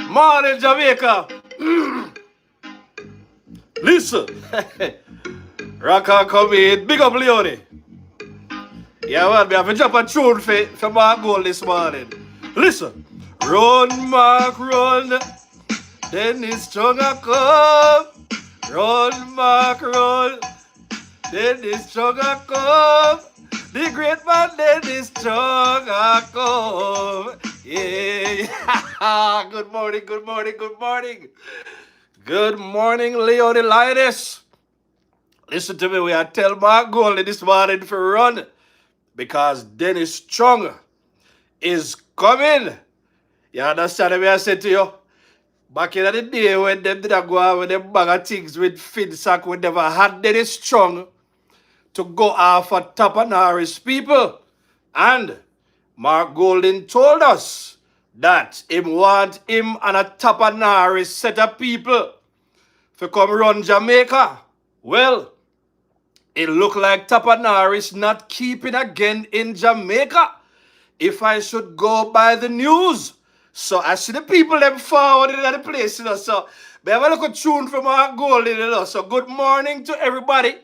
Morning, Jamaica. Listen. Rocka come in. Big up, Leone. Yeah, man, we have to drop a tune for Mark Gold this morning. Listen. Run, Mark, run. Dennis Chunga come. Run, Mark, run. Dennis Chunga come. The great man Dennis Chunga come. Yeah. Good morning, good morning, good morning. Good morning, Leo the Lioness. Listen to me, we are tell Mark Goldie this morning for run because Dennis Chung is coming. You understand what I said to you? Back in the day when them did go out with them bag of things with Finsack, we never had Dennis Chung to go after Topanaris people. And Mark Golden told us that he want him and a Topanaris set of people to come run Jamaica. Well, it look like Topanaris not keeping again in Jamaica, if I should go by the news. So I see the people them forward in the place, you know. So we have a little tune from Mark Golden, you know. So good morning to everybody.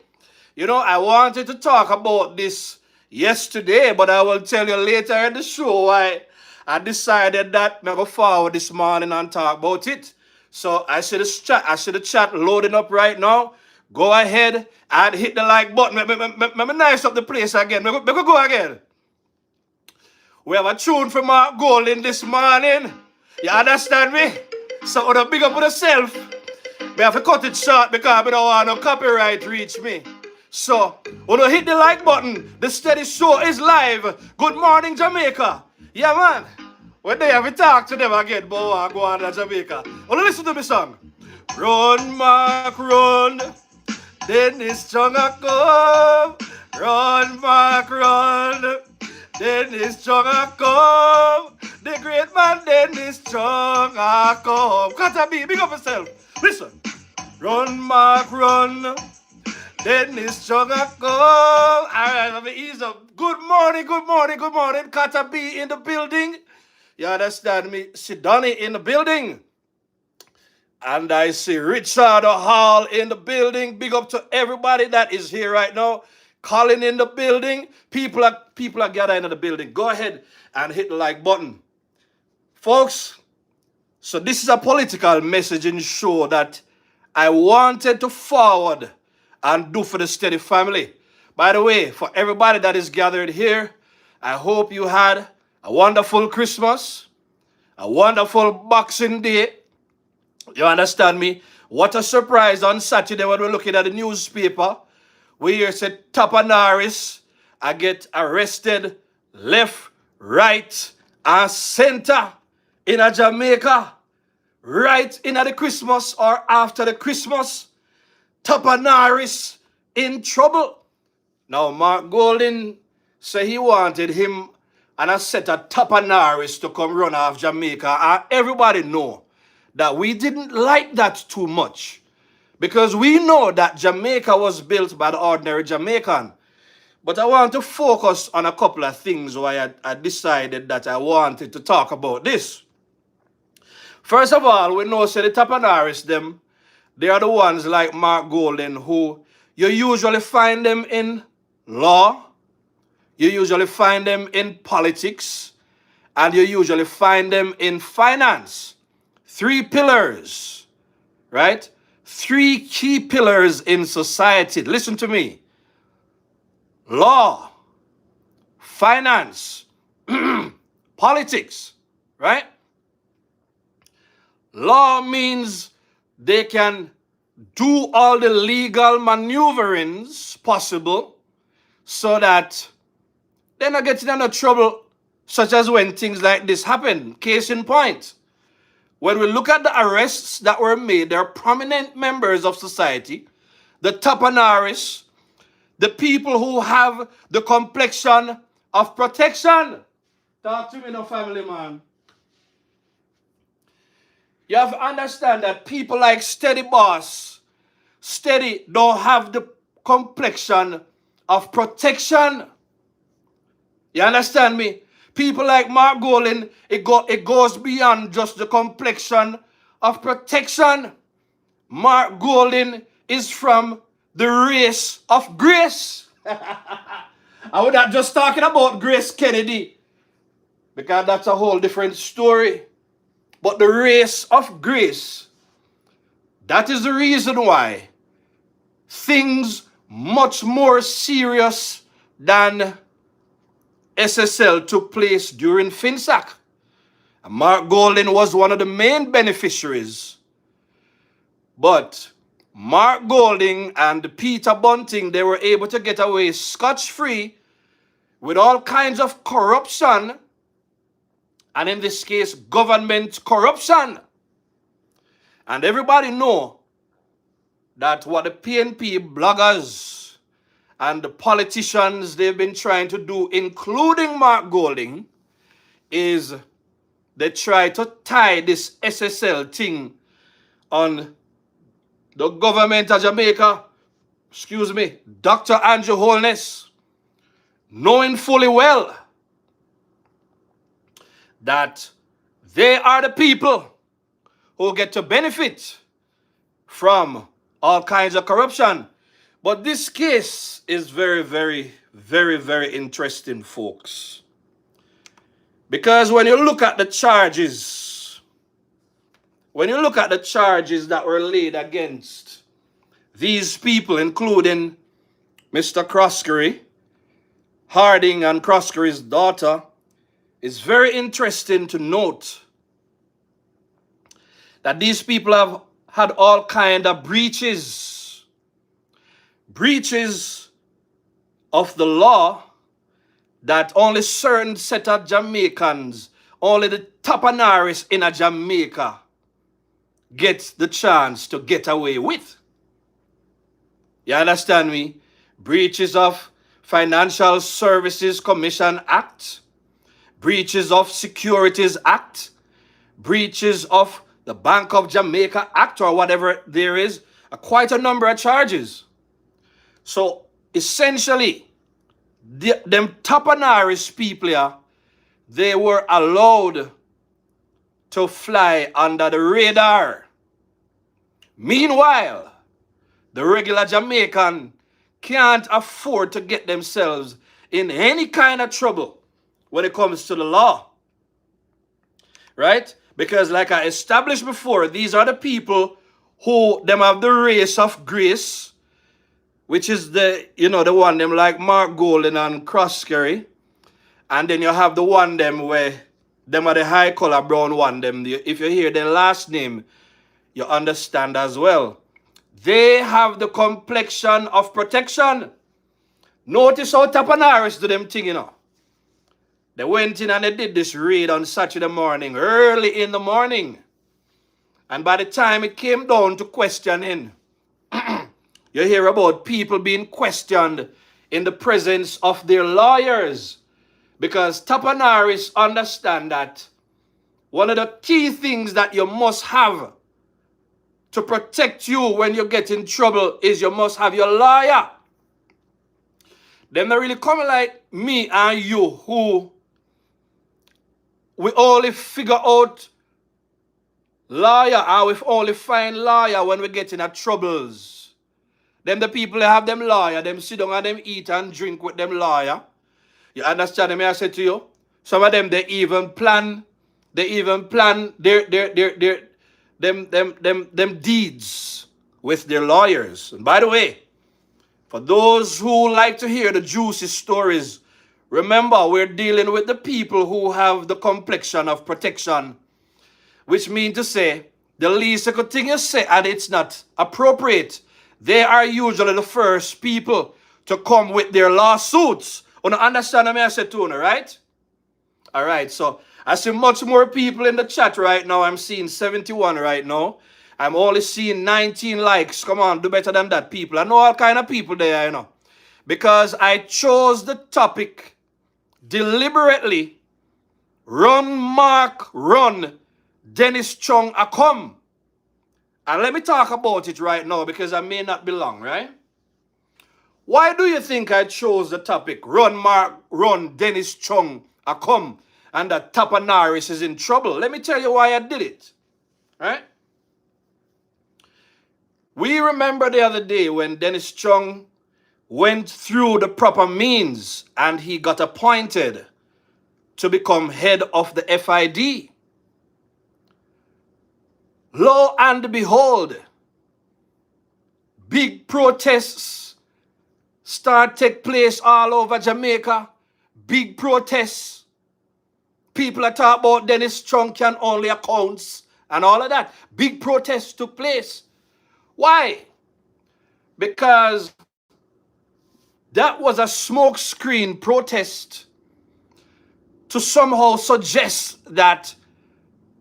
You know, I wanted to talk about this yesterday, but I will tell you later in the show why I decided that I'm going to forward this morning and talk about it. So I see the chat loading up right now. Go ahead and hit the like button. Let me nice up the place again. Let me go again. We have a tune from Mark Golden this morning. You understand me? So when I big up on yourself, we have to cut it short because I don't want no copyright reach me. So when you hit the like button, the steady show is live. Good morning, Jamaica. Yeah, man. When they have to talk to them again, but I go on to Jamaica. Well, listen to me song. Run, Mark, run. Dennis Chunga come. Run, Mark, run. Dennis Chunga come. The great man Dennis Chunga come. Can't be big up yourself. Listen. Run, Mark, run. Dennis Chunga come. All right, let me ease up. Good morning, good morning, good morning. Kata B in the building. You understand me? Sidoni in the building. And I see Richard Hall in the building. Big up to everybody that is here right now. Colin in the building. People are gathering in the building. Go ahead and hit the like button. Folks, so this is a political messaging show that I wanted to forward and do for the steady family. By the way, for everybody that is gathered here, I hope you had a wonderful Christmas, a wonderful Boxing Day. You understand me? What a surprise on Saturday when we're looking at the newspaper. We hear said Topanaris I get arrested left, right, and center in a Jamaica. Right in at the Christmas or after the Christmas. Topanaris in trouble. Now Mark Golden said he wanted him and a set of Topanaris to come run off Jamaica. And everybody know that we didn't like that too much. Because we know that Jamaica was built by the ordinary Jamaican. But I want to focus on a couple of things why I decided that I wanted to talk about this. First of all, we know the Topanaris them, they are the ones like Mark Golden who you usually find them in law, you usually find them in politics, and you usually find them in finance. 3 pillars, right? 3 key pillars in society. Listen to me. Law, finance, politics, right? Law means they can do all the legal maneuverings possible so that they're not getting into trouble, such as when things like this happen. Case in point, when we look at the arrests that were made, they're prominent members of society, the Topanaris, the people who have the complexion of protection. Talk to me now, family man. You have to understand that people like Steady Boss, Steady don't have the complexion of protection. You understand me? People like Mark Golding, it goes beyond just the complexion of protection. Mark Golding is from the race of grace. I was not just talking about Grace Kennedy, because that's a whole different story. But the race of grace, that is the reason why things much more serious than SSL took place during FinSac. And Mark Golding was one of the main beneficiaries. But Mark Golding and Peter Bunting, they were able to get away scotch-free with all kinds of corruption, and in this case, government corruption. And everybody know that what the PNP bloggers and the politicians they've been trying to do, including Mark Golding, is they try to tie this SSL thing on the government of Jamaica, Dr. Andrew Holness, knowing fully well that they are the people who get to benefit from all kinds of corruption. But this case is very, very, very, very interesting, folks. Because when you look at the charges, that were laid against these people, including Mr. Croskery, Harding and Croskery's daughter, it's very interesting to note that these people have had all kind of breaches of the law that only certain set of Jamaicans, only the Topanaris in a Jamaica get the chance to get away with. You understand me? Breaches of Financial Services Commission Act, breaches of Securities Act, breaches of the Bank of Jamaica Act, or whatever there is, quite a number of charges. So essentially, them Topanaris people here, they were allowed to fly under the radar. Meanwhile, the regular Jamaican can't afford to get themselves in any kind of trouble when it comes to the law. Right? Because like I established before, these are the people who them have the race of grace, which is the one them like Mark Golding and Croskery. And then you have the one them where them are the high color brown one them. If you hear their last name, you understand as well. They have the complexion of protection. Notice how Topanaris do them thing, They went in and they did this raid on Saturday morning, early in the morning. And by the time it came down to questioning, you hear about people being questioned in the presence of their lawyers. Because Topanaris understand that one of the key things that you must have to protect you when you get in trouble is you must have your lawyer. Them not really coming like me and you, who we only figure out lawyer, or we only find lawyer when we get in troubles. Them the people that have them lawyer, them sit down and them eat and drink with them lawyer. You understand me? I said to you, some of them they even plan them deeds with their lawyers. And by the way, for those who like to hear the juicy stories, remember we're dealing with the people who have the complexion of protection, which means to say the least good thing you say and it's not appropriate, they are usually the first people to come with their lawsuits. You understand me? I said to you, right? All right, so I see much more people in the chat right now. I'm seeing 71 right now. I'm only seeing 19 likes. Come on, do better than that, people. I know all kind of people there, Because I chose the topic deliberately. Run, Mark, run. Dennis Chung, I come. And let me talk about it right now because I may not be long, right? Why do you think I chose the topic? Run, Mark, run. Dennis Chung, I come. and that Topanaris is in trouble. Let me tell you why I did it. Right? We remember the other day when Dennis Chung went through the proper means and he got appointed to become head of the FID. Lo and behold, big protests take place all over Jamaica. Big protests. People are talking about Dennis Chung can only accounts and all of that. Big protests took place. Why? Because that was a smokescreen protest to somehow suggest that,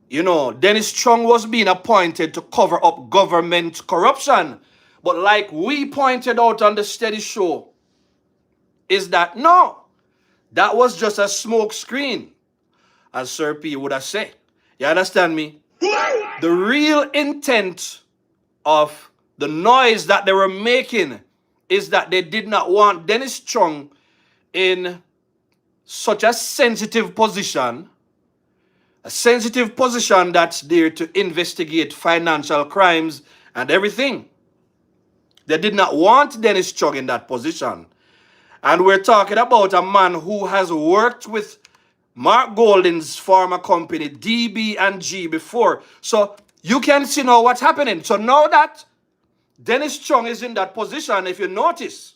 you know, Dennis Chung was being appointed to cover up government corruption. But like we pointed out on the Steady Show, is that no, that was just a smokescreen, as Sir P would have said. You understand me? The real intent of the noise that they were making is that they did not want Dennis Chung in such a sensitive position that's there to investigate financial crimes and everything. They did not want Dennis Chung in that position. And we're talking about a man who has worked with Mark Golding's former company, DB&G, before. So you can see now what's happening. So now that Dennis Chung is in that position, if you notice,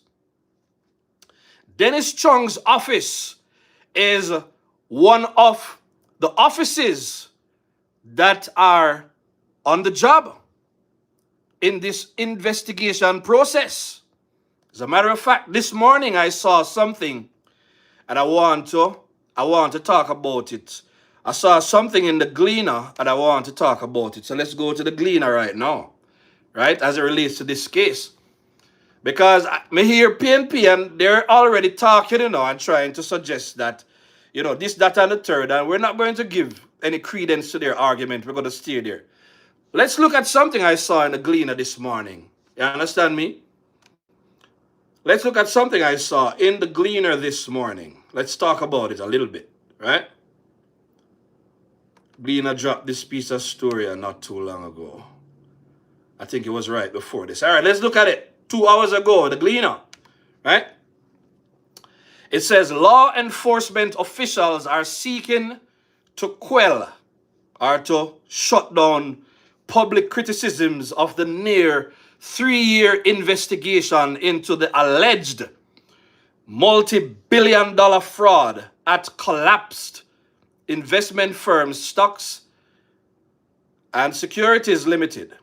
Dennis Chung's office is one of the offices that are on the job in this investigation process. As a matter of fact, this morning I saw something and I want to talk about it. I saw something in the Gleaner and I want to talk about it. So let's go to the Gleaner right now, right, as it relates to this case. Because me hear PNP and they're already talking, you know, and trying to suggest that, you know, this, that, and the third, and we're not going to give any credence to their argument. We're going to steer there. Let's look at something I saw in the Gleaner this morning. You understand me? Let's look at something I saw in the Gleaner this morning. Let's talk about it a little bit, right? Gleaner dropped this piece of story not too long ago. I think it was right before this. All right, let's look at it. 2 hours ago, the Gleaner, right? It says law enforcement officials are seeking to quell or to shut down public criticisms of the near 3-year investigation into the alleged multi-billion-dollar fraud at collapsed investment firms Stocks and Securities Limited.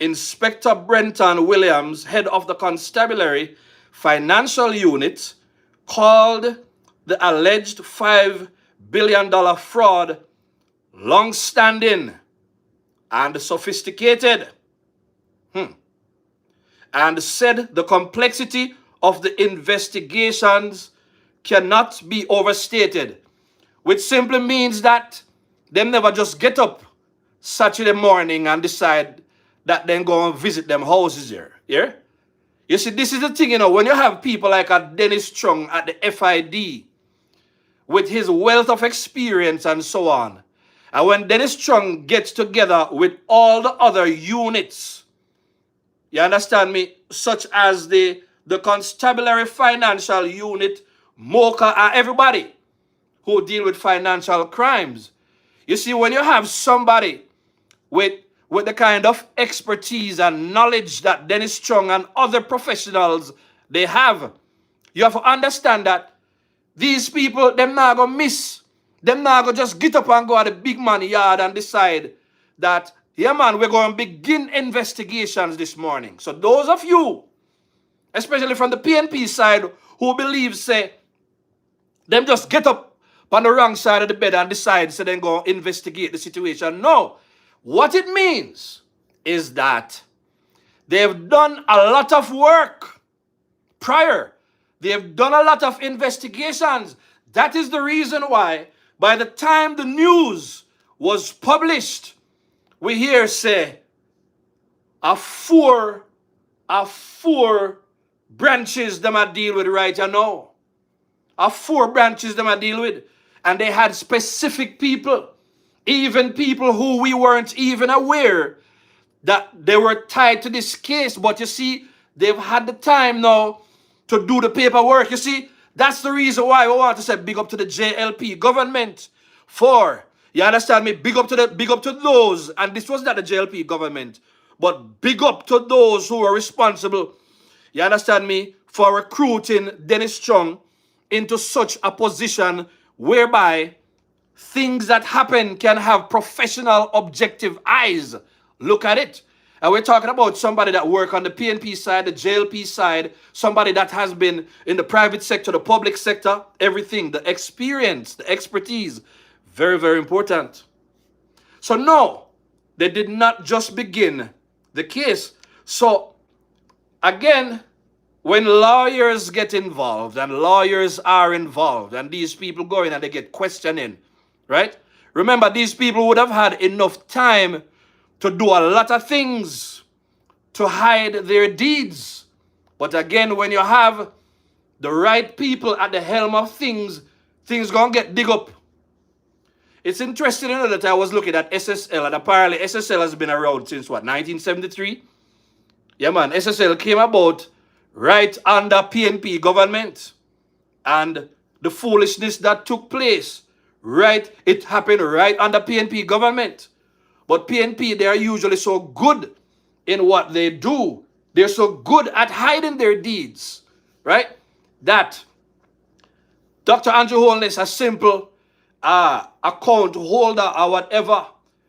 Inspector Brenton Williams, head of the Constabulary Financial Unit, called the alleged $5 billion fraud long-standing and sophisticated, and said the complexity of the investigations cannot be overstated, which simply means that they never just get up Saturday morning and decide that then go and visit them houses here. Yeah? You see, this is the thing, you know, when you have people like a Dennis Chung at the FID with his wealth of experience and so on, and when Dennis Chung gets together with all the other units, you understand me, such as the Constabulary Financial Unit, MOCA, and everybody who deal with financial crimes. You see, when you have somebody with the kind of expertise and knowledge that Dennis Chung and other professionals they have, you have to understand that these people, them not gonna miss. Them not gonna just get up and go at the big man yard and decide that, yeah man, we're going to begin investigations this morning. So those of you, especially from the PNP side, who believe, say, them just get up on the wrong side of the bed and decide, so then go investigate the situation. No. What it means is that they've done a lot of work prior. They've done a lot of investigations. That is the reason why by the time the news was published, we hear say a four branches them I deal with right now. A 4 branches them I deal with. And they had specific people, even people who we weren't even aware that they were tied to this case. But you see, they've had the time now to do the paperwork. You see, that's the reason why we want to say big up to the JLP government for, you understand me, big up to those, and this was not the JLP government, but big up to those who are responsible, you understand me, for recruiting Dennis Chung into such a position whereby things that happen can have professional, objective eyes. Look at it. And we're talking about somebody that work on the PNP side, the JLP side, somebody that has been in the private sector, the public sector, everything, the experience, the expertise. Very, very important. So no, they did not just begin the case. So again, when lawyers get involved and lawyers are involved and these people go in and they get questioning, right? Remember, these people would have had enough time to do a lot of things to hide their deeds. But again, when you have the right people at the helm of things, things gonna get dig up. It's interesting to know that I was looking at SSL, and apparently SSL has been around since what, 1973? Yeah, man, SSL came about right under PNP government. And the foolishness that took place, right, it happened right under PNP government. But PNP, they are usually so good in what they do. They're so good at hiding their deeds, right? That Dr. Andrew Holness, a simple account holder or whatever,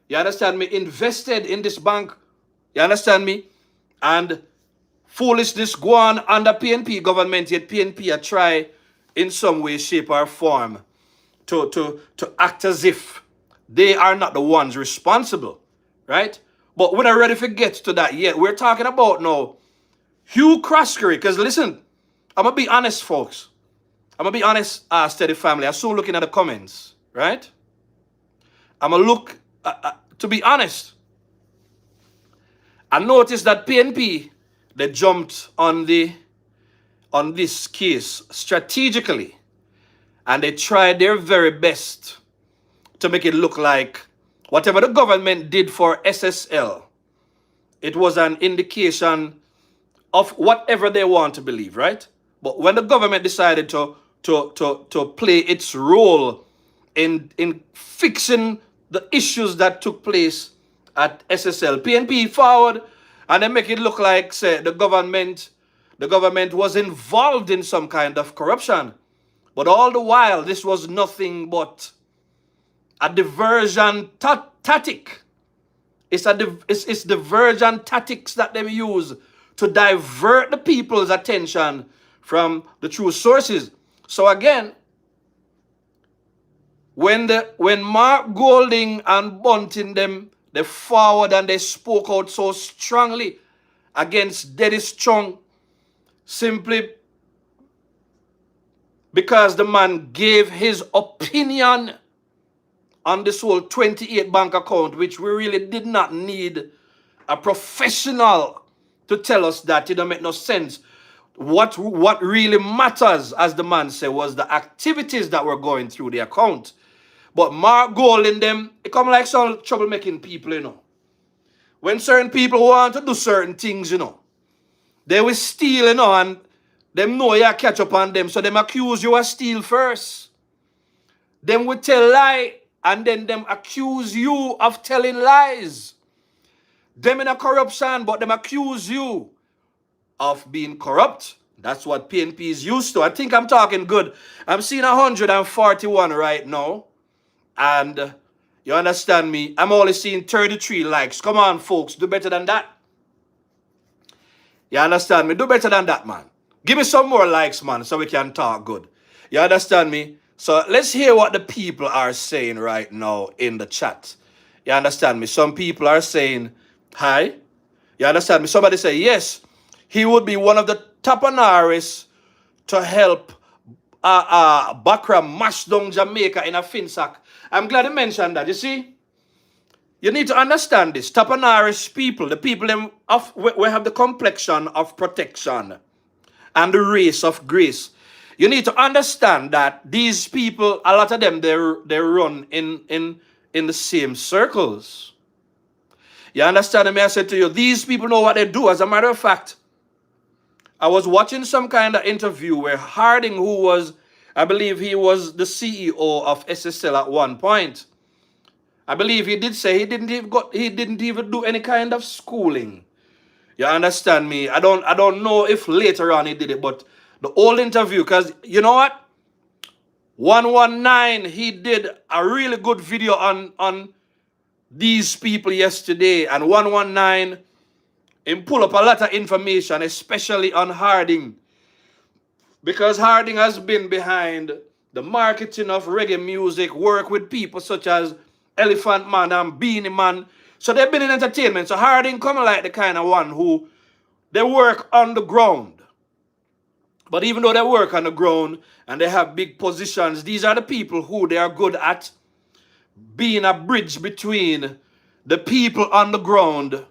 you understand me, invested in this bank, you understand me, and foolishness go on under PNP government, yet PNP try in some way, shape, or form to act as if they are not the ones responsible, right? But we're not ready to get to that yet. We're talking about now Hugh Croskery, because listen, I'm going to be honest, folks. I'm going to be honest, steady family. I'm still looking at the comments, right? I'm going to look, to be honest, I noticed that PNP, they jumped on this case strategically, and they tried their very best to make it look like whatever the government did for SSL, it was an indication of whatever they want to believe, right? But when the government decided to play its role in fixing the issues that took place at SSL, PNP forward, and they make it look like, say, the government was involved in some kind of corruption. But all the while, this was nothing but a diversion tactic. It's diversion tactics that they use to divert the people's attention from the true sources. So again, when Mark Golding and Bunting them, they forward and they spoke out so strongly against Dennis Chung, simply because the man gave his opinion on this whole 28 bank account, which we really did not need a professional to tell us that. It don't make no sense. What really matters, as the man said, was the activities that were going through the account. But Mark Golding them, it come like some troublemaking people, you know. When certain people want to do certain things, you know, they will steal, you know, and them know you catch up on them, so them accuse you of steal first. Them will tell lie, and then them accuse you of telling lies. Them in a corruption, but them accuse you of being corrupt. That's what PNP is used to. I think I'm talking good. I'm seeing 141 right now. And you understand me? I'm only seeing 33 likes. Come on, folks. Do better than that. You understand me? Do better than that, man. Give me some more likes, man, so we can talk good. You understand me? So let's hear what the people are saying right now in the chat. You understand me? Some people are saying, hi. You understand me? Somebody say, yes, he would be one of the Topanaris to help Bakra mash down Jamaica in a finsack. I'm glad you mentioned that. You see? You need to understand this. Topanaris people, the people we have the complexion of protection and the race of grace. You need to understand that these people, a lot of them, they run in the same circles. You understand me? I said to you, these people know what they do. As a matter of fact, I was watching some kind of interview where Harding, who was, I believe he was the CEO of SSL at one point, I believe he did say he didn't even do any kind of schooling. You understand me? I don't know if later on he did it, but the old interview, because you know what? 119, he did a really good video on these people yesterday, and 119, him pull up a lot of information, especially on Harding, because Harding has been behind the marketing of reggae music, work with people such as Elephant Man and Beanie Man. So they've been in entertainment. So Harding come like the kind of one who they work on the ground. But even though they work on the ground and they have big positions, these are the people who they are good at being a bridge between the people on the ground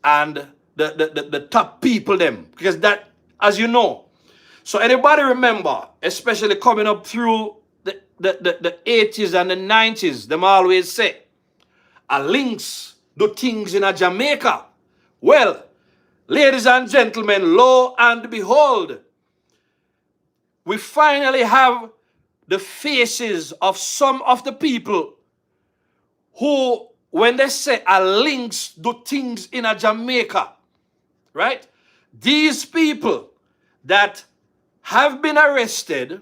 and the top people them. Because that, as you know, so anybody remember, especially coming up through the 80s and the 90s, them always say, a links do things in a Jamaica. Well, ladies and gentlemen, lo and behold, we finally have the faces of some of the people who, when they say a links do things in a Jamaica, right? These people that have been arrested,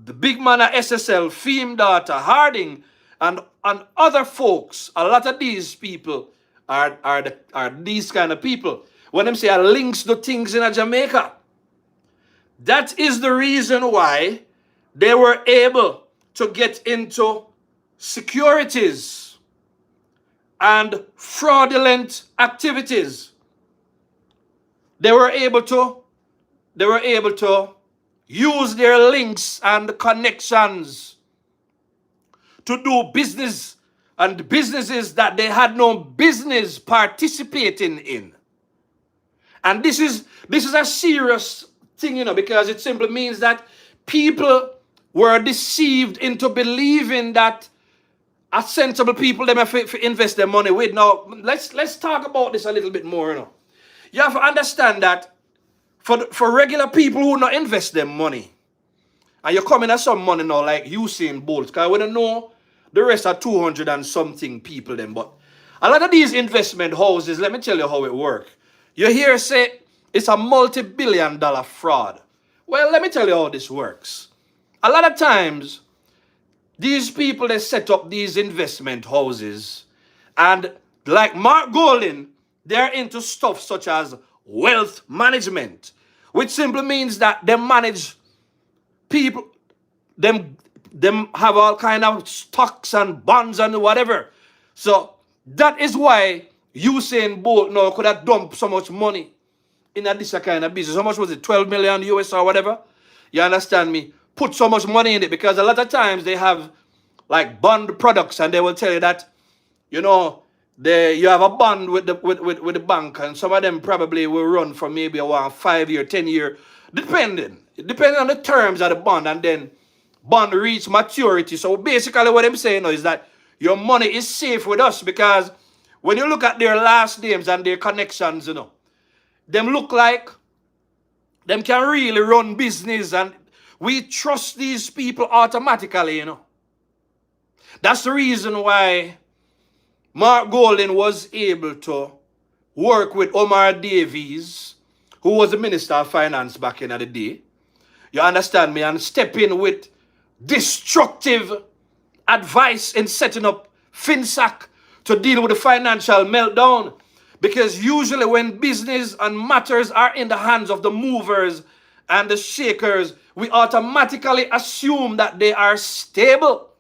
the big man at SSL, Feme Daughter, Harding, and other folks, a lot of these people are these kind of people. When them say a links do things in a Jamaica, that is the reason why they were able to get into securities and fraudulent activities. They were able to use their links and connections to do business and businesses that they had no business participating in. And this is a serious thing, you know, because it simply means that people were deceived into believing that a sensible people they may invest their money with. Now, let's talk about this a little bit more, you know. You have to understand that for regular people who not invest their money, and you're coming at some money now like Usain Bolt, because we don't know the rest are 200 and something people then, but a lot of these investment houses, let me tell you how it works. You hear say it's a multi-billion-dollar fraud. Well, let me tell you how this works. A lot of times, these people, they set up these investment houses, and like Mark Golding, they're into stuff such as wealth management, which simply means that they manage people, them have all kind of stocks and bonds and whatever. So that is why Usain Bolt now could have dumped so much money in this kind of business. How much was it? 12 million US or whatever? You understand me? Put so much money in it, because a lot of times they have like bond products, and they will tell you that, you know, you have a bond with the bank, and some of them probably will run for maybe a 5-year, 10-year, depending on the terms of the bond, and then bond reach maturity. So basically what I'm saying now is that your money is safe with us, because when you look at their last names and their connections, you know, them look like them can really run business, and we trust these people automatically, you know. That's the reason why Mark Golding was able to work with Omar Davies, who was the Minister of Finance back in the day. You understand me? And step in with destructive advice in setting up FinSac to deal with the financial meltdown. Because usually when business and matters are in the hands of the movers and the shakers, we automatically assume that they are stable.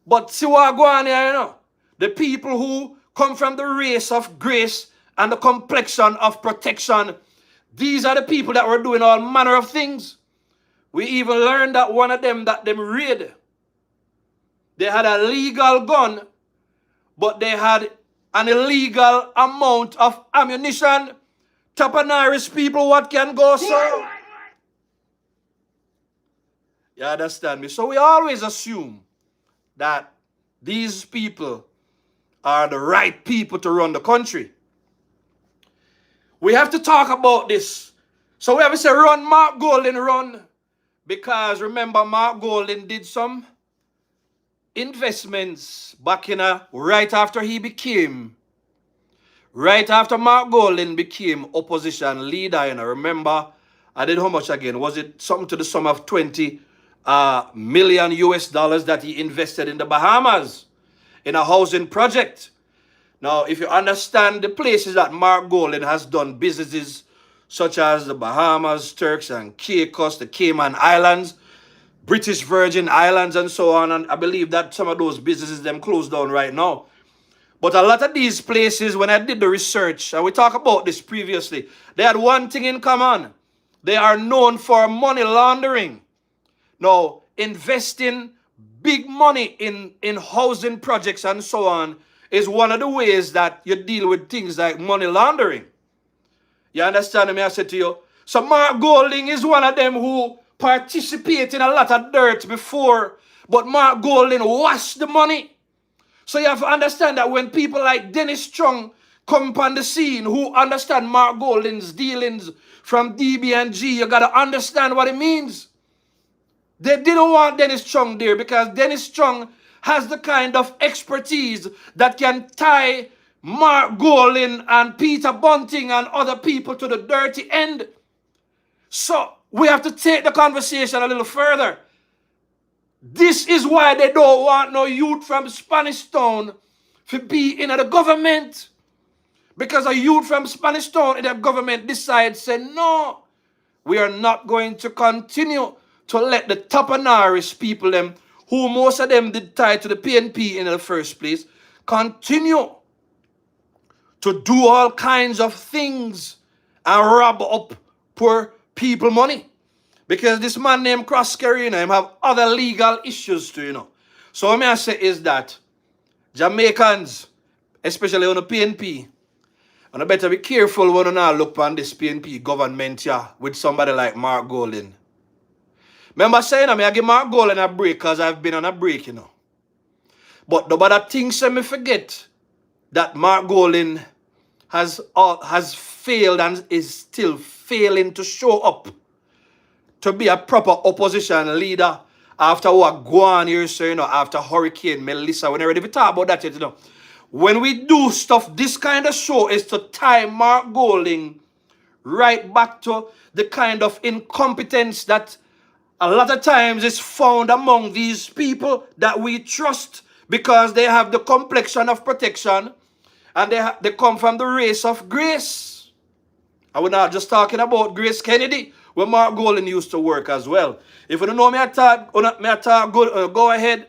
But see what go on here, you know? The people who come from the race of grace and the complexion of protection, these are the people that were doing all manner of things. We even learned that one of them raid, they had a legal gun, but they had an illegal amount of ammunition. Topanaris people, what can go, sir? You understand me? So we always assume that these people are the right people to run the country. We have to talk about this. So we have to say, run Mark Golding, run. Because remember, Mark Golding did some investments back in right after Mark Golding became opposition leader. Remember, I did how much again? Was it something to the sum of 20 million US dollars that he invested in the Bahamas in a housing project? Now, if you understand the places that Mark Golding has done businesses, such as the Bahamas, Turks and Caicos, the Cayman Islands, British Virgin Islands, and so on, and I believe that some of those businesses them closed down right now. But a lot of these places, when I did the research, and we talked about this previously, they had one thing in common. They are known for money laundering. Now, investing big money in housing projects and so on is one of the ways that you deal with things like money laundering. You understand me? I said to you. So Mark Golding is one of them who participate in a lot of dirt before, but Mark Golding washed the money. So you have to understand that when people like Dennis Strong come upon the scene who understand Mark Golding's dealings from DB&G, you got to understand what it means. They didn't want Dennis Strong there because Dennis Strong has the kind of expertise that can tie Mark Golding and Peter Bunting and other people to the dirty end. So we have to take the conversation a little further. This is why they don't want no youth from Spanish Town to be in the government. Because a youth from Spanish Town in the government decides, say, no, we are not going to continue to let the Topanaris people, them, who most of them did tie to the PNP in the first place, continue to do all kinds of things and rob up poor people money. Because this man named Cross Kerry, him have other legal issues too, So what I say is that Jamaicans, especially on the PNP, and I better be careful when you now look on this PNP government with somebody like Mark Golding. Remember saying I give Mark Golding a break because I've been on a break, But the other things me forget that Mark Golding has failed and is still failing to show up to be a proper opposition leader after what go on here, so, after Hurricane Melissa. We're not ready to talk about that yet, When we do stuff, this kind of show is to tie Mark Golding right back to the kind of incompetence that a lot of times is found among these people that we trust because they have the complexion of protection and they come from the race of grace. And we're not just talking about Grace Kennedy, where Mark Golding used to work as well. If you don't know me, go ahead.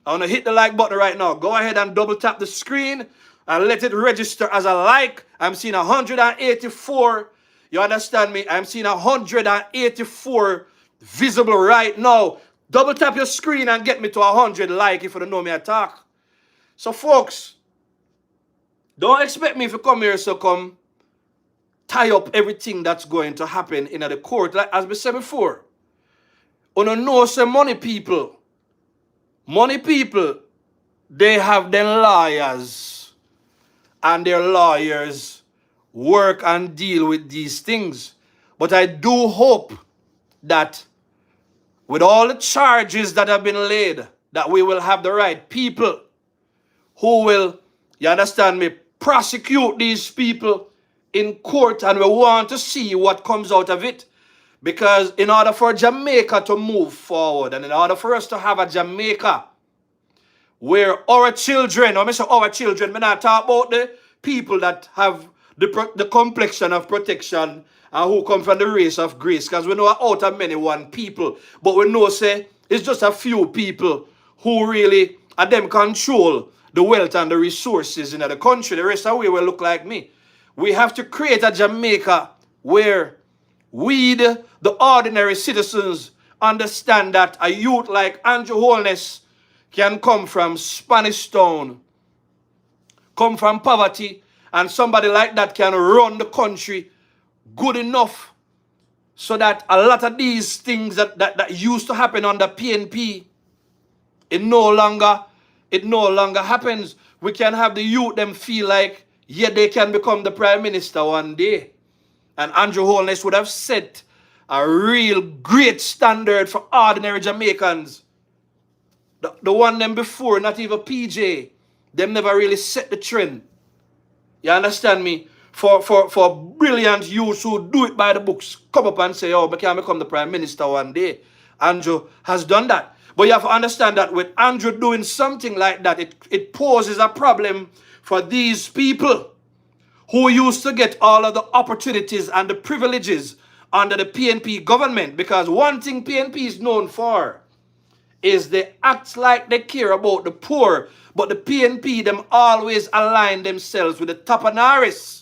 I want to hit the like button right now. Go ahead and double tap the screen and let it register as a like. I'm seeing 184. You understand me? I'm seeing 184 visible right now. Double tap your screen and get me to 100 like if you don't know me talk. So folks, don't expect me to come here so come tie up everything that's going to happen in the court. Like as we said before, you know some money people, they have their lawyers and their lawyers work and deal with these things. But I do hope that with all the charges that have been laid, that we will have the right people who will, you understand me, prosecute these people in court, and we want to see what comes out of it. Because in order for Jamaica to move forward, and in order for us to have a Jamaica where our children, or I say our children, we not talk about the people that have the complexion of protection and who come from the race of grace, because we know out of many one people, but we know say it's just a few people who really are them control the wealth and the resources in the country. The rest of we will look like me. We have to create a Jamaica where we, the ordinary citizens, understand that a youth like Andrew Holness can come from Spanish Town, come from poverty, and somebody like that can run the country good enough so that a lot of these things that used to happen under PNP, it no longer happens. We can have the youth them feel like, yeah, they can become the prime minister one day. And Andrew Holness would have set a real great standard for ordinary Jamaicans. The one them before, not even PJ, them never really set the trend. You understand me? For brilliant youths who do it by the books, come up and say, oh, I can become the prime minister one day. Andrew has done that. But you have to understand that with Andrew doing something like that, it poses a problem for these people who used to get all of the opportunities and the privileges under the PNP government. Because one thing PNP is known for is they act like they care about the poor, but the PNP, them always align themselves with the Topanaris.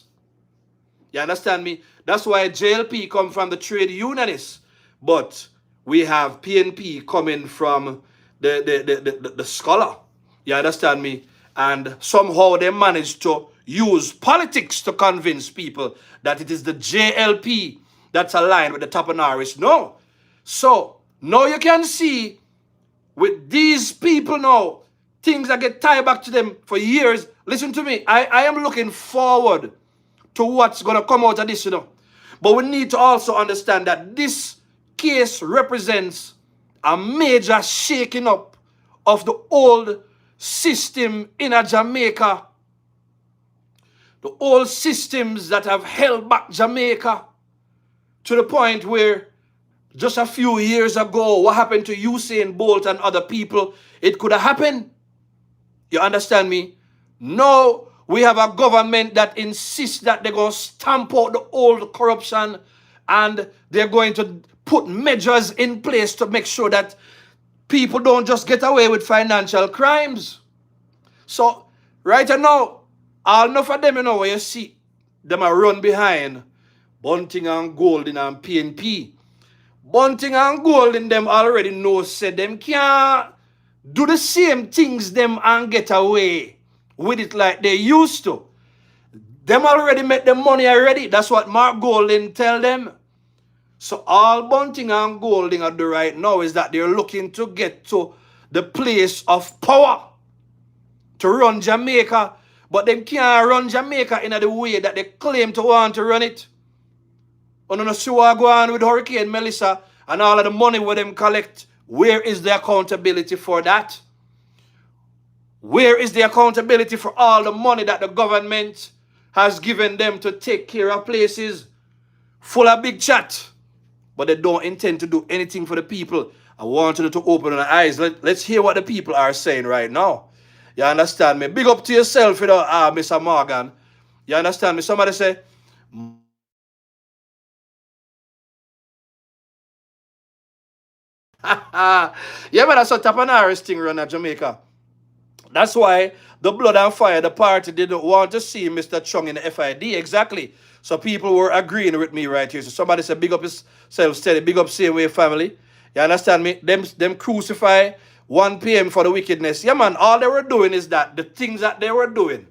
You understand me? That's why JLP come from the trade unionists, but we have PNP coming from the scholar. You understand me? And somehow they managed to use politics to convince people that it is the JLP that's aligned with the Topanaris. No. So now you can see with these people now, things that get tied back to them for years. Listen to me. I am looking forward to what's going to come out of this, But we need to also understand that this case represents a major shaking up of the old system in Jamaica. The old systems that have held back Jamaica to the point where just a few years ago, what happened to Usain Bolt and other people, it could have happened. You understand me? Now we have a government that insists that they're going to stamp out the old corruption and they're going to put measures in place to make sure that people don't just get away with financial crimes. So right now, all enough of them, where you see them are run behind Bunting and Golding and PNP. Bunting and Golding them already know said them can't do the same things them and get away with it like they used to. Them already make the money already. That's what Mark Golding tell them. So all Bunting and Golding are do right now is that they're looking to get to the place of power to run Jamaica, but them can't run Jamaica in the way that they claim to want to run it. On the see what go on with Hurricane Melissa and all of the money where them collect. Where is the accountability for that? Where is the accountability for all the money that the government has given them to take care of places full of big chat, but they don't intend to do anything for the people? I want you to open your eyes. Let's hear what the people are saying right now. You understand me? Big up to yourself, Mr. Morgan. You understand me? Somebody say, yeah, but that's a Topanaris thing run at Jamaica. That's why the Blood and Fire, the party, didn't want to see Mr. Chung in the FID. Exactly. So people were agreeing with me right here. So somebody said, big up yourself steady, big up same way family. You understand me? Them crucify 1 p.m. for the wickedness. Yeah, man, all they were doing is that the things that they were doing,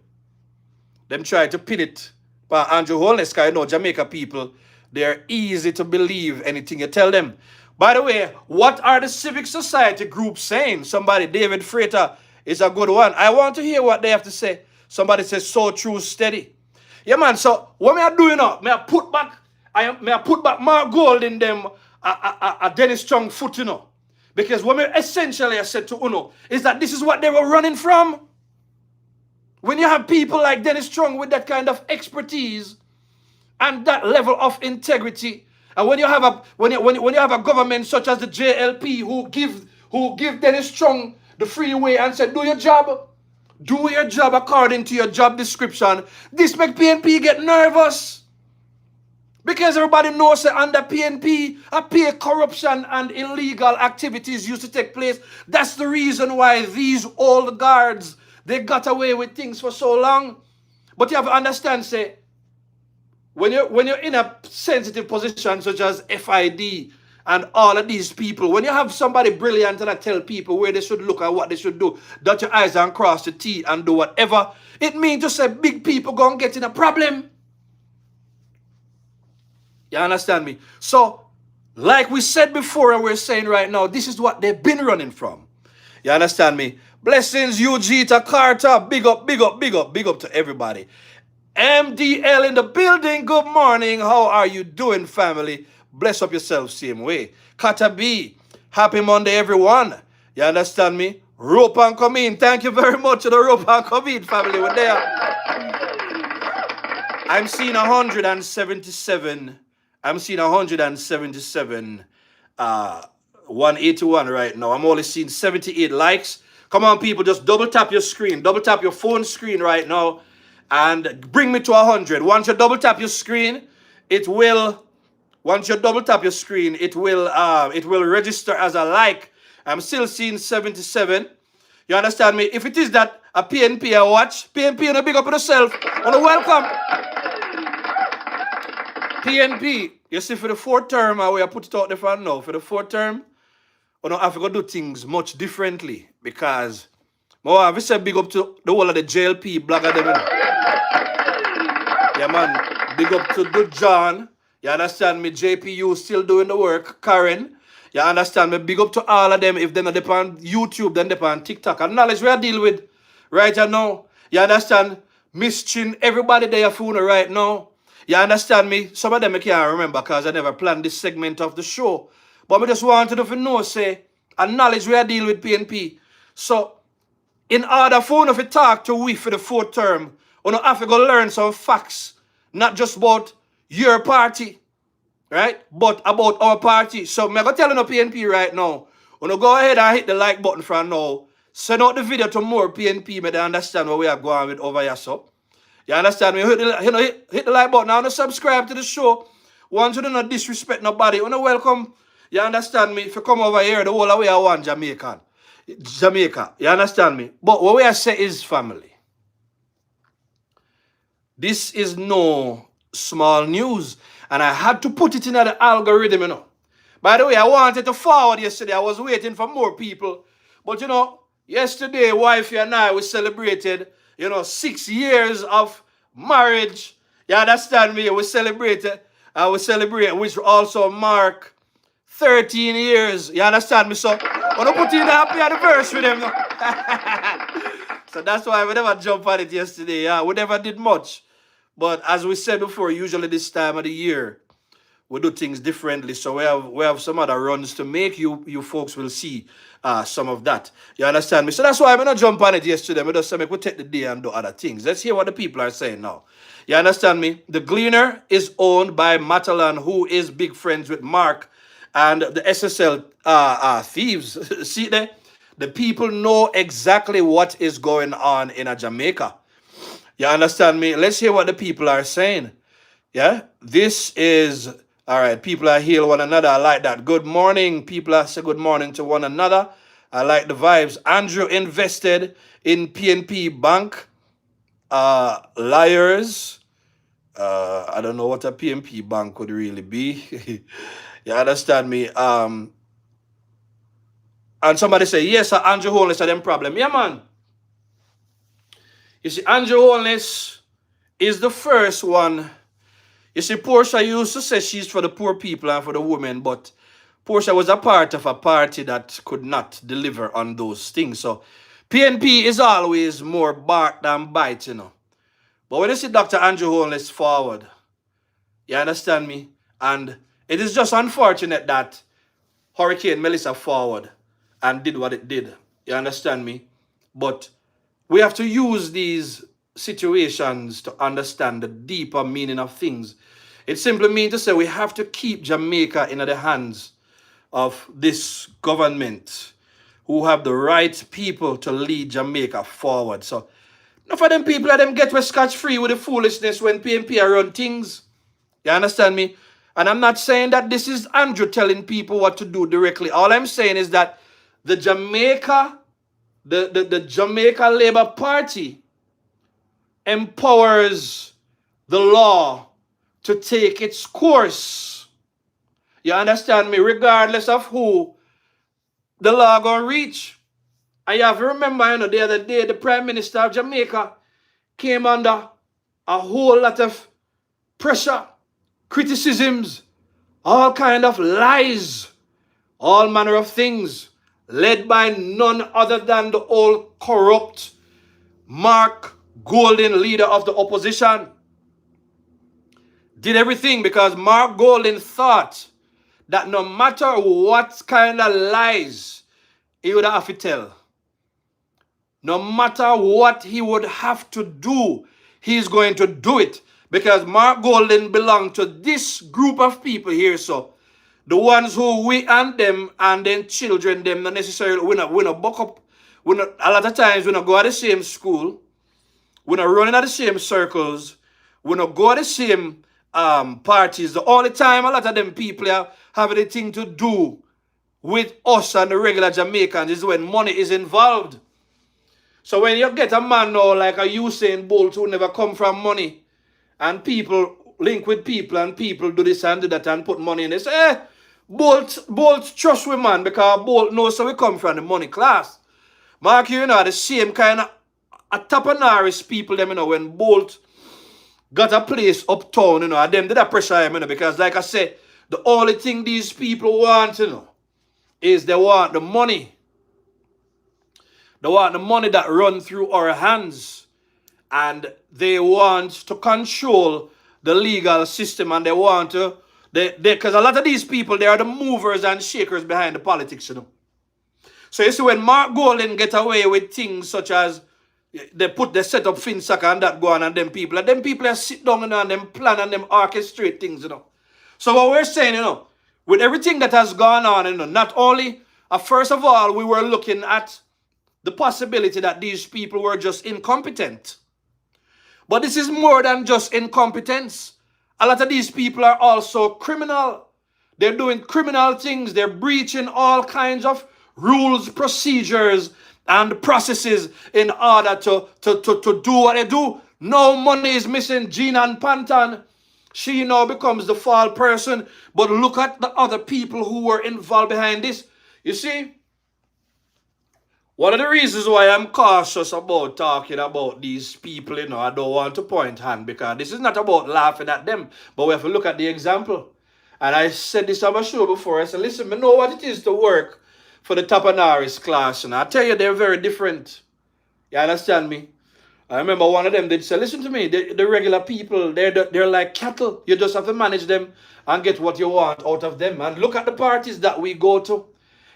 them try to pin it by Andrew Holness, because Jamaica people, they're easy to believe anything you tell them. By the way, what are the civic society groups saying? Somebody, David Freighter, is a good one. I want to hear what they have to say. Somebody says, so true, steady. Yeah, man, so what me I do, may I put back Mark Gold in them, a Dennis Strong foot, Because what me essentially I said to is that this is what they were running from. When you have people like Dennis Strong with that kind of expertise and that level of integrity, and when you have a government such as the JLP who give Dennis Strong the free way and said, do your job according to your job description, this make PNP get nervous. Because everybody knows that under PNP, a pay corruption and illegal activities used to take place. That's the reason why these old guards, they got away with things for so long. But you have to understand, say, when you're in a sensitive position such as FID and all of these people, when you have somebody brilliant and I tell people where they should look and what they should do, dot your I's and cross your T and do whatever, it means to say big people gonna get in a problem. You understand me? So Like we said before and we're saying right now, this is what they've been running from. You understand me? Blessings, UG to Carter. Big up, big up, big up, big up to everybody. MDL in the building. Good morning. How are you doing, family? Bless up yourself same way. Kata B. Happy Monday, everyone. You understand me? Rope and come in. Thank you very much to the Rope and come in family. We're there. I'm seeing 177. I'm seeing 177. 181 right now. I'm only seeing 78 likes. Come on, people, just double tap your screen. Double tap your phone screen right now and bring me to 100. Once you double tap your screen, it will register as a like. I'm still seeing 77. You understand me? If it is that a PNP I watch, PNP and a big up on yourself. And welcome. PNP, you see, for the fourth term, we put it out there for now. For the fourth term, we don't have to go do things much differently because I have to say big up to the whole of the JLP blogger them. Yeah, man. Big up to Good John. You understand me? JPU still doing the work. Karen. You understand me? Big up to all of them. If they're not on YouTube, then they're on TikTok. And knowledge we are deal with right now. You understand? Miss Chin, everybody there phone right now. You understand me? Some of them I can't remember because I never planned this segment of the show. But I just wanted to know, say, and knowledge we are deal with PNP. So, in order for you to talk to we for the fourth term, you have to go learn some facts, not just about your party, right? But about our party. So I'm going to tell you PNP right now. You go ahead and hit the like button for now. Send out the video to more PNP, may they understand what we are going with over here, so. You understand me? Hit the like button and subscribe to the show. Once you do not disrespect nobody, you welcome. You understand me? If you come over here, the whole of we are one Jamaica. You understand me? But what we are saying is family. This is no small news. And I had to put it in the algorithm, you know. By the way, I wanted to forward yesterday. I was waiting for more people. But, you know, yesterday, wifey and I, we celebrated, 6 years of marriage. You understand me? We celebrated, which also mark 13 years. You understand me? So, I want to put in a happy anniversary with them. So that's why we never jumped on it yesterday. Yeah, we never did much. But as we said before, usually this time of the year, we do things differently. So we have some other runs to make. You folks will see some of that. You understand me? So that's why I'm not jump on it yesterday. We just say we take the day and do other things. Let's hear what the people are saying now. You understand me? The Gleaner is owned by Matalan, who is big friends with Mark and the SSL thieves. See there? The people know exactly what is going on in Jamaica. You understand me? Let's hear what the people are saying. Yeah? This is... All right, people are heal one another. I like that. Good morning. People are say good morning to one another. I like the vibes. Andrew invested in PNP Bank. Liars. I don't know what a PNP Bank could really be. You understand me? And somebody say, yes, Andrew Holness had them problem. Yeah, man. You see, Andrew Holness is the first one. You see, Portia used to say she's for the poor people and for the women, but Portia was a part of a party that could not deliver on those things. So PNP is always more bark than bite, you know. But when you see Dr. Andrew Holness forward, you understand me? And it is just unfortunate that Hurricane Melissa forward and did what it did. You understand me? But we have to use these situations to understand the deeper meaning of things. It simply means to say we have to keep Jamaica in the hands of this government who have the right people to lead Jamaica forward. So enough of them people let them get scotch-free with the foolishness when PNP run things. You understand me? And I'm not saying that this is Andrew telling people what to do directly. All I'm saying is that the Jamaica Labour Party empowers the law to take its course. You understand me? Regardless of who the law gonna reach. And you have to remember, the other day, the Prime Minister of Jamaica came under a whole lot of pressure, criticisms, all kind of lies, all manner of things, led by none other than the old corrupt Mark Golding, leader of the opposition. Did everything because Mark Golding thought that no matter what kind of lies he would have to tell, no matter what he would have to do, he's going to do it. Because Mark Golding belonged to this group of people here, so the ones who we and them and then children, them not necessarily, we not buck up. We not, a lot of times we not go to the same school. We not running at the same circles. We not go to the same parties. The only time a lot of them people have anything to do with us and the regular Jamaicans is when money is involved. So when you get a man now like a Usain Bolt who never come from money, and people link with people and people do this and do that and put money in, they say, hey, Bolt trust we man because Bolt knows so we come from the money class. Mark, you know, the same kind of a Topanaris people, them, you know, when Bolt got a place uptown, you know, and them did a pressure him, you know, because like I said, the only thing these people want, you know, is they want the money. They want the money that run through our hands. And they want to control the legal system, and they want to, because a lot of these people, they are the movers and shakers behind the politics, you know. So you see, when Mark Golding get away with things such as they set up FinSAC and that go on, and them people sit down, you know, and them plan and them orchestrate things, you know. So what we're saying, you know, with everything that has gone on, you know, not only, first of all, we were looking at the possibility that these people were just incompetent. But this is more than just incompetence. A lot of these people are also criminal. They're doing criminal things. They're breaching all kinds of rules, procedures, and processes in order to do what they do. No money is missing. Jean and Panton, she now becomes the fall person. But look at the other people who were involved behind this. You see, one of the reasons why I'm cautious about talking about these people, you know, I don't want to point hand, because this is not about laughing at them, but we have to look at the example. And I said this on my show before. I said, listen, I know what it is to work for the Topanaris class, and I tell you, they're very different. You understand me? I remember one of them did say, listen to me, the regular people, they're like cattle. You just have to manage them and get what you want out of them. And look at the parties that we go to.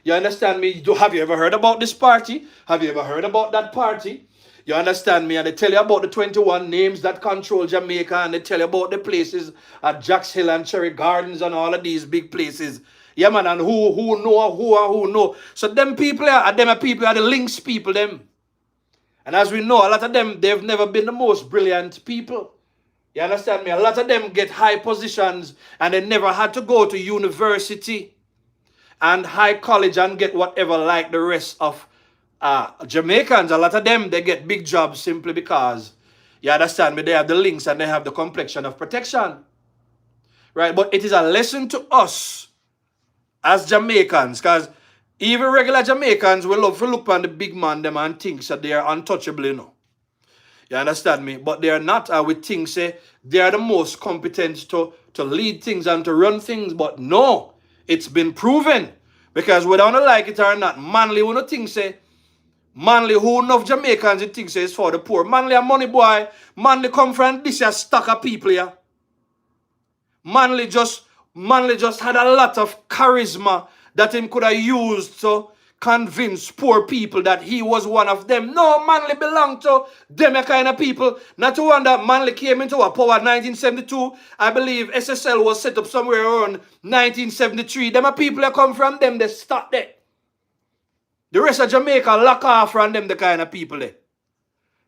You understand me? Have you ever heard about this party? Have you ever heard about that party? You understand me? And they tell you about the 21 names that control Jamaica, and they tell you about the places at Jacks Hill and Cherry Gardens and all of these big places. Yeah, man, and who know. So them people are the links people, them. And as we know, a lot of them, they've never been the most brilliant people. You understand me? A lot of them get high positions and they never had to go to university and high college and get whatever like the rest of Jamaicans. A lot of them, they get big jobs simply because, you understand me, they have the links and they have the complexion of protection. Right? But it is a lesson to us as Jamaicans, because even regular Jamaicans will love to look on the big man them and think that they are untouchable, you know. You understand me? But they are not. We think say they are the most competent to lead things and to run things. But no, it's been proven. Because whether you like it or not, Manly, who no think say, Manly, who enough Jamaicans it think say is for the poor. Manly a money boy. Manly come from this here stack of people here. Manly just had a lot of charisma that him could have used to convince poor people that he was one of them. No, Manly belonged to them kind of people. Not to wonder, Manly came into a power in 1972. I believe SSL was set up somewhere around 1973. Them are people that come from them, they start there. The rest of Jamaica lock off from them, the kind of people there.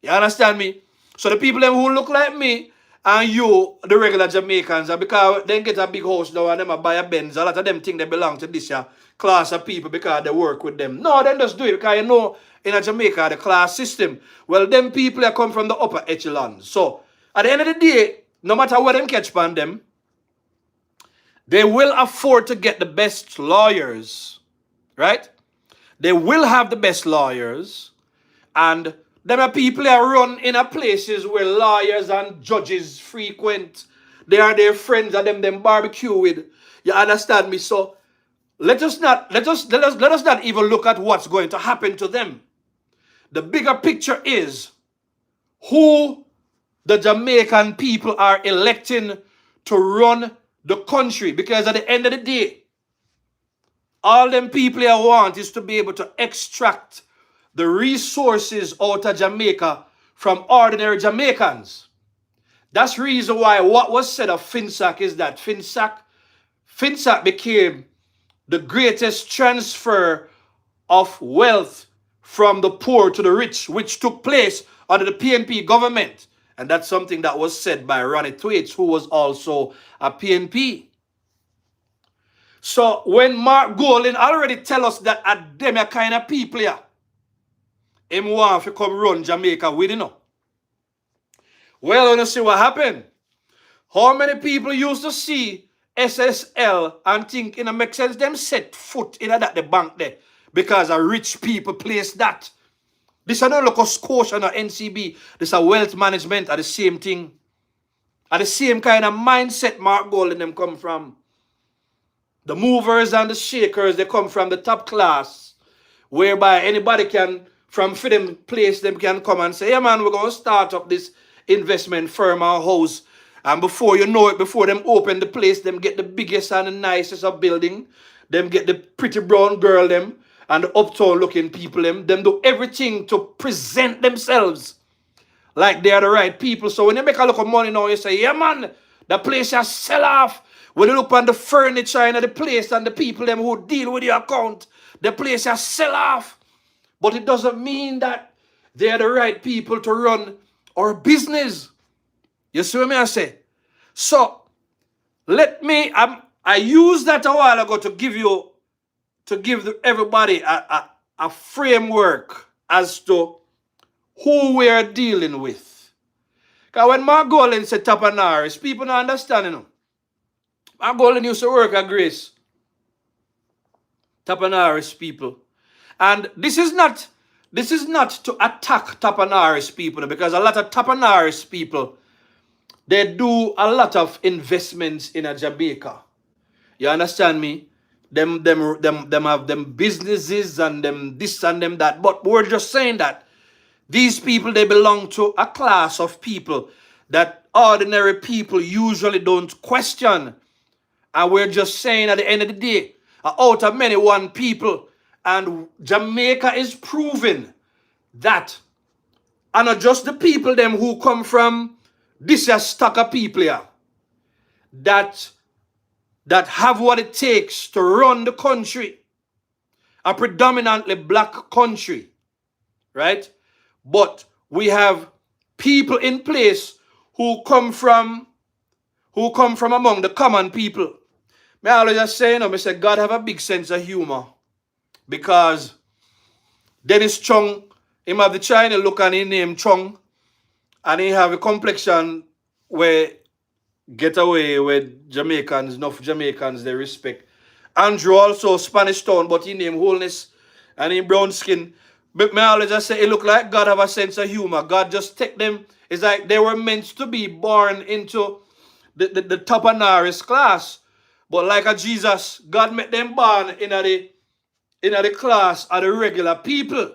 You understand me? So the people them who look like me and you, the regular Jamaicans, because they get a big house now and them buy a Benz, a lot of them think they belong to this class of people because they work with them. No, they just do it because you know in a Jamaica, the class system, well, them people that come from the upper echelons. So at the end of the day, no matter what them catch on them, they will afford to get the best lawyers, right? They will have the best lawyers, and them are people that run in a places where lawyers and judges frequent. They are their friends and them barbecue with. You understand me? So let us not even look at what's going to happen to them. The bigger picture is who the Jamaican people are electing to run the country. Because at the end of the day, all them people here want is to be able to extract the resources out of Jamaica from ordinary Jamaicans. That's the reason why what was said of FinSAC is that FinSAC became the greatest transfer of wealth from the poor to the rich, which took place under the PNP government. And that's something that was said by Ronnie Thwaites, who was also a PNP. So when Mark Golding already tell us that at them kind of people here, him want to come run Jamaica with, you know. Well, you see what happened. How many people used to see SSL and think, you know, make sense them set foot in that the bank there because a rich people place that. This is not like a Scotia or NCB. This is a wealth management are the same thing. Are the same kind of mindset Mark Golding them come from. The movers and the shakers, they come from the top class, whereby anybody can, from them place, them can come and say, yeah man, we're going to start up this investment firm or house. And before you know it, before them open the place, them get the biggest and the nicest of building. Them get the pretty brown girl them and the uptown looking people them. Them do everything to present themselves like they are the right people. So when you make a look of money now, you say, yeah man, the place has sell off. When you look on the furniture in the place and the people them who deal with your account, the place has sell off. But it doesn't mean that they are the right people to run our business. You see what I say? So let me, I used that a while ago to give everybody a framework as to who we are dealing with. Because when Mark Golding said Topanaris, people don't understand, you know. Mark Golding used to work at Grace. Topanaris people. And this is not to attack Topanaris people, because a lot of Topanaris people, they do a lot of investments in Jamaica. You understand me? Them have them businesses and them this and them that. But we're just saying that these people, they belong to a class of people that ordinary people usually don't question. And we're just saying at the end of the day, out of many one people, and Jamaica is proving that, and not just the people them who come from this stock of people here, that have what it takes to run the country, a predominantly black country, right? But we have people in place who come from among the common people. I always just say, you know, I say God have a big sense of humor. Because Dennis Chung, him have the China look and he name Chung. And he have a complexion where get away with Jamaicans, enough Jamaicans they respect. Andrew also Spanish town, but he name Wholeness and he brown skin. But I always just say it look like God have a sense of humor. God just take them. It's like they were meant to be born into the Topanaris class. But like a Jesus, God made them born in the class of the regular people.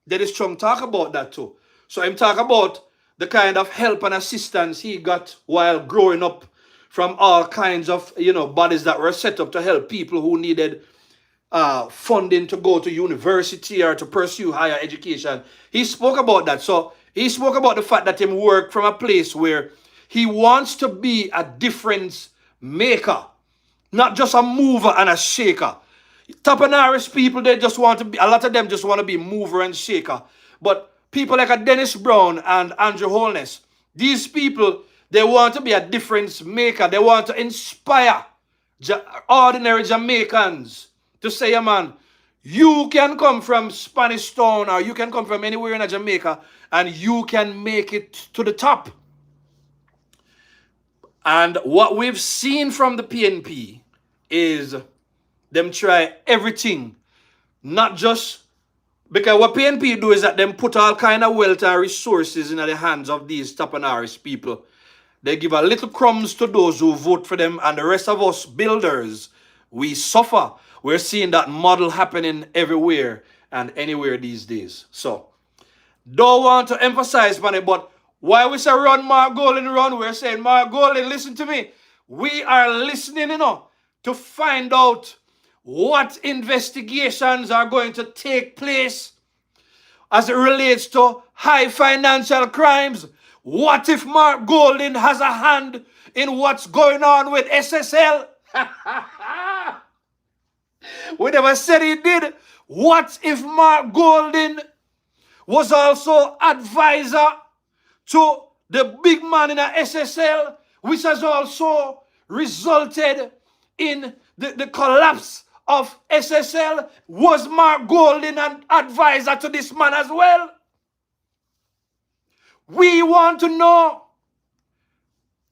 Dennis Chung talk about that too. So him talk about the kind of help and assistance he got while growing up from all kinds of, you know, bodies that were set up to help people who needed funding to go to university or to pursue higher education. He spoke about that. So he spoke about the fact that him worked from a place where he wants to be a difference maker, not just a mover and a shaker. Topanaris people, they just want to be, a lot of them just want to be mover and shaker. But people like a Dennis Brown and Andrew Holness, these people, they want to be a difference maker. They want to inspire ordinary Jamaicans to say, yeah, man, you can come from Spanish Town or you can come from anywhere in Jamaica and you can make it to the top. And what we've seen from the PNP is them try everything, not just because what PNP do is that them put all kind of wealth and resources in the hands of these Topanaris people They give a little crumbs to those who vote for them, and the rest of us builders, we suffer. We're seeing that model happening everywhere and anywhere these days. So, don't want to emphasize on it, but why we say run, Mark Golden, run, we're saying, Mark Golden, listen to me. We are listening, to find out what investigations are going to take place as it relates to high financial crimes. What if Mark Golden has a hand in what's going on with SSL? We never said he did. What if Mark Golden was also advisor to the big man in a SSL, which has also resulted in the collapse of SSL? Was Mark Golden an advisor to this man as well? We want to know.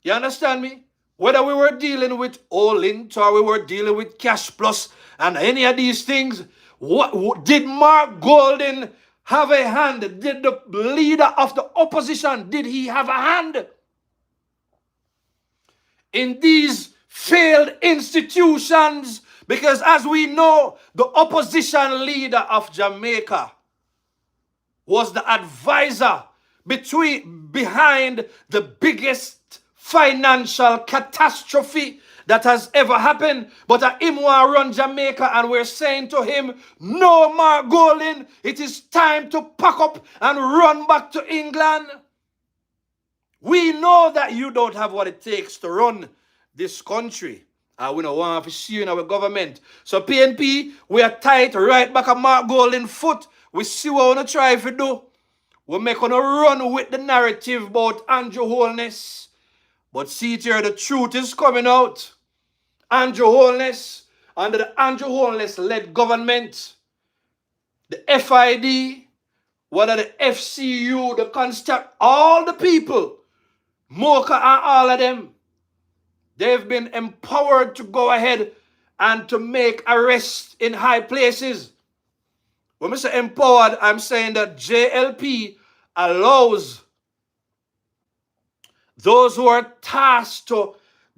You understand me? Whether we were dealing with Olint or we were dealing with Cash Plus and any of these things, what did Mark Golden have a hand? Did the leader of the opposition, did he have a hand in these failed institutions? Because as we know, the opposition leader of Jamaica was the advisor behind the biggest financial catastrophe that has ever happened. But him want to run Jamaica, and we're saying to him, no, Mark Golden, it is time to pack up and run back to England. We know that you don't have what it takes to run this country. And we don't want to see you in our government. So PNP, we are tight right back at Mark Golden's foot. We see what we want to try to do. We're making a run with the narrative about Andrew Holness. But see it here, the truth is coming out. Andrew Holness, under the Andrew Holness-led government, the FID, whether the FCU, the Constat, all the people, Mocha and all of them, they've been empowered to go ahead and to make arrests in high places. When I say empowered, I'm saying that JLP allows those who are tasked to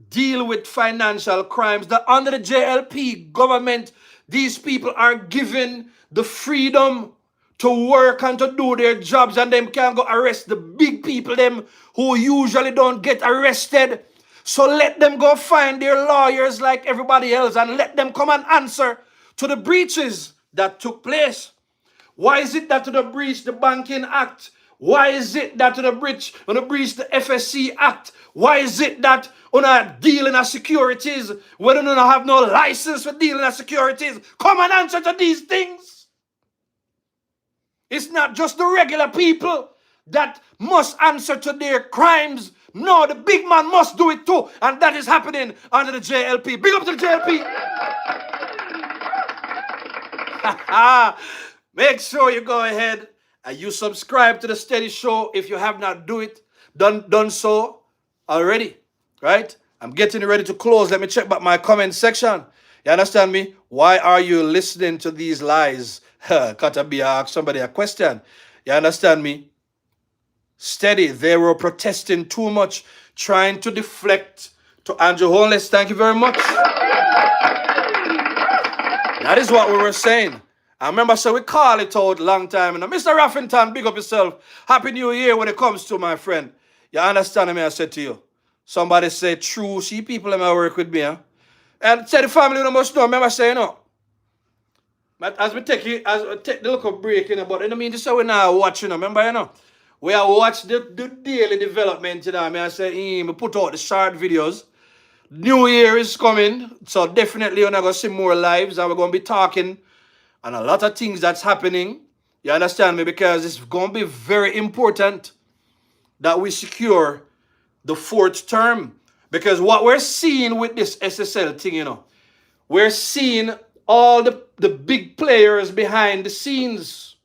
deal with financial crimes, that under the JLP government, these people are given the freedom to work and to do their jobs, and them can go arrest the big people, them who usually don't get arrested. So let them go find their lawyers like everybody else, and let them come and answer to the breaches that took place. Why is it that to the breach the Banking Act? Why is it that to the breach the FSC Act? Why is it that on a dealing of securities, when you don't have no license for dealing of securities? Come and answer to these things. It's not just the regular people that must answer to their crimes. No, the big man must do it too. And that is happening under the JLP. Big up to the JLP. Make sure you go ahead and you subscribe to the Steady Show if you have not done so already, right? I'm getting ready to close. Let me check back my comment section. You understand me? Why are you listening to these lies? Katabi asked somebody a question. You understand me? Steady, they were protesting too much, trying to deflect to Andrew Holness. Thank you very much. That is what we were saying. I remember, so we call it out long time. And Mr. Raffington, big up yourself. Happy New Year when it comes to my friend. You understand me? I said to you. Somebody said, true, see people that work with me. Huh? And tell the family you must know. Remember saying, no. But as we take the little break, but I mean, this is how we now watching. Remember, we are watching the daily development. I say, we put out the short videos. New Year is coming. So definitely you're not going to see more lives. And we're going to be talking and a lot of things that's happening. You understand me? Because it's going to be very important that we secure the fourth term. Because what we're seeing with this SSL thing, we're seeing all the big players behind the scenes.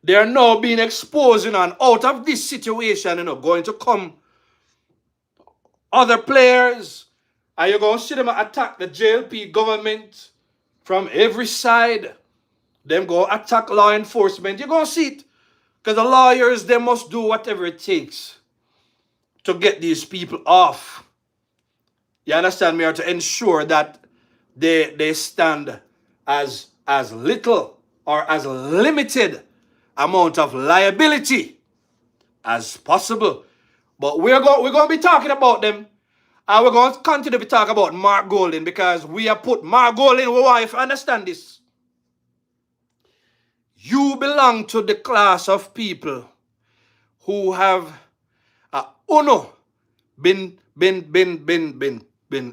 They are now being exposed, and out of this situation, going to come other players. And you're going to see them attack the JLP government from every side. Them go attack law enforcement. You're going to see it. Because the lawyers, they must do whatever it takes to get these people off. You understand me? Or to ensure that they stand as little or as limited amount of liability as possible. But we're going to be talking about them. And we're going to continue to talk about Mark Golding, because we have put Mark Golding, wife, understand this. You belong to the class of people who have been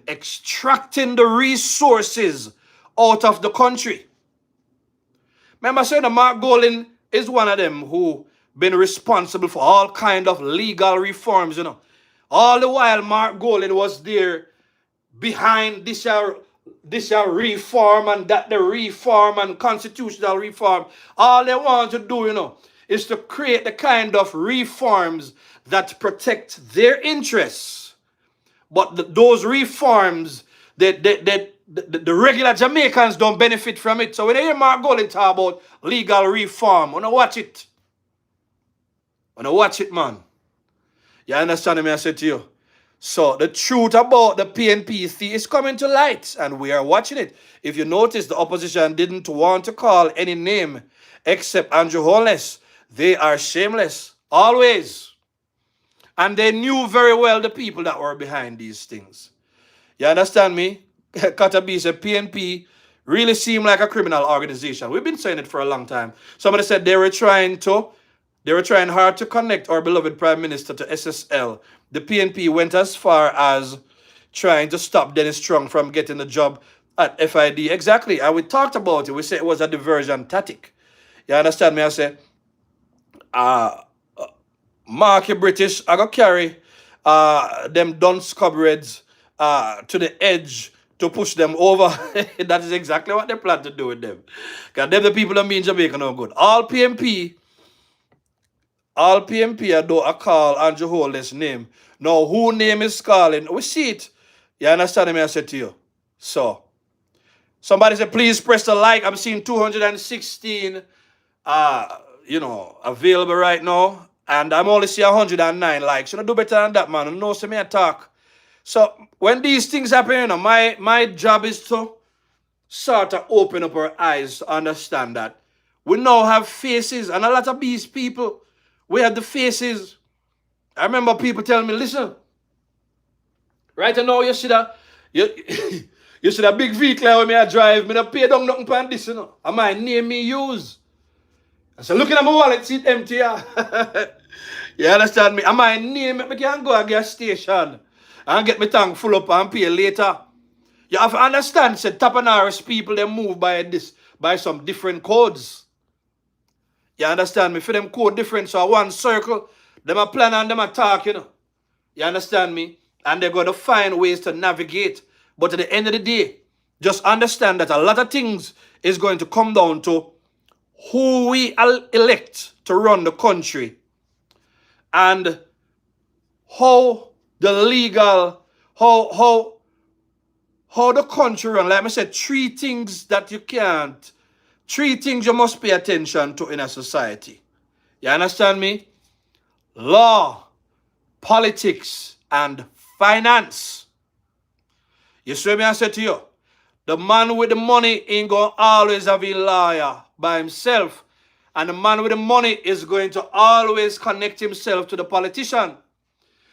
extracting the resources out of the country. Remember, saying that Mark Golding is one of them who been responsible for all kind of legal reforms, All the while Mark Golding was there behind this reform and that the reform and constitutional reform. All they want to do, is to create the kind of reforms that protect their interests. But those reforms, the regular Jamaicans don't benefit from it. So when you hear Mark Golding talk about legal reform, wanna watch it. Wanna watch it, man. You understand me? I said to you. So the truth about the PNP is coming to light, and we are watching it. If you notice, the opposition didn't want to call any name except Andrew Holness. They are shameless, always. And they knew very well the people that were behind these things. You understand me? Katabi said PNP really seemed like a criminal organization. We've been saying it for a long time. Somebody said they were trying hard to connect our beloved Prime Minister to SSL. The PNP went as far as trying to stop Dennis Strong from getting the job at FID. Exactly. And we talked about it. We said it was a diversion tactic. You understand me? I said, Marky British, I got carry them dunce cobblers to the edge to push them over. That is exactly what they plan to do with them. Because them the people that mean Jamaica no good. All PNP I call Andrew Holness name. Now, who name is calling? We see it. You understand me? I said to you. So, somebody said, please press the like. I'm seeing 216, available right now. And I'm only seeing 109 likes. You know, do better than that, man. You know, see me talk. So, when these things happen, my job is to sort of open up our eyes to understand that we now have faces, and a lot of these people, we have the faces. I remember people telling me, listen, right now you see that you see that big vehicle when I drive, me not pay down nothing for this, And my name me use. I said, looking at my wallet, see it empty. You understand me? And my name, I can go to a gas station and get my tank full up and pay later. You have to understand, said Topanaris people, they move by some different codes. You understand me? For them code different, so one circle, them a plan and them a talk, You understand me? And they're going to find ways to navigate. But at the end of the day, just understand that a lot of things is going to come down to who we elect to run the country and how the legal, how the country run. Like I said, three things you must pay attention to in a society. You understand me? Law, politics, and finance. You see me? I said to you, the man with the money ain't going to always have a lawyer by himself. And the man with the money is going to always connect himself to the politician.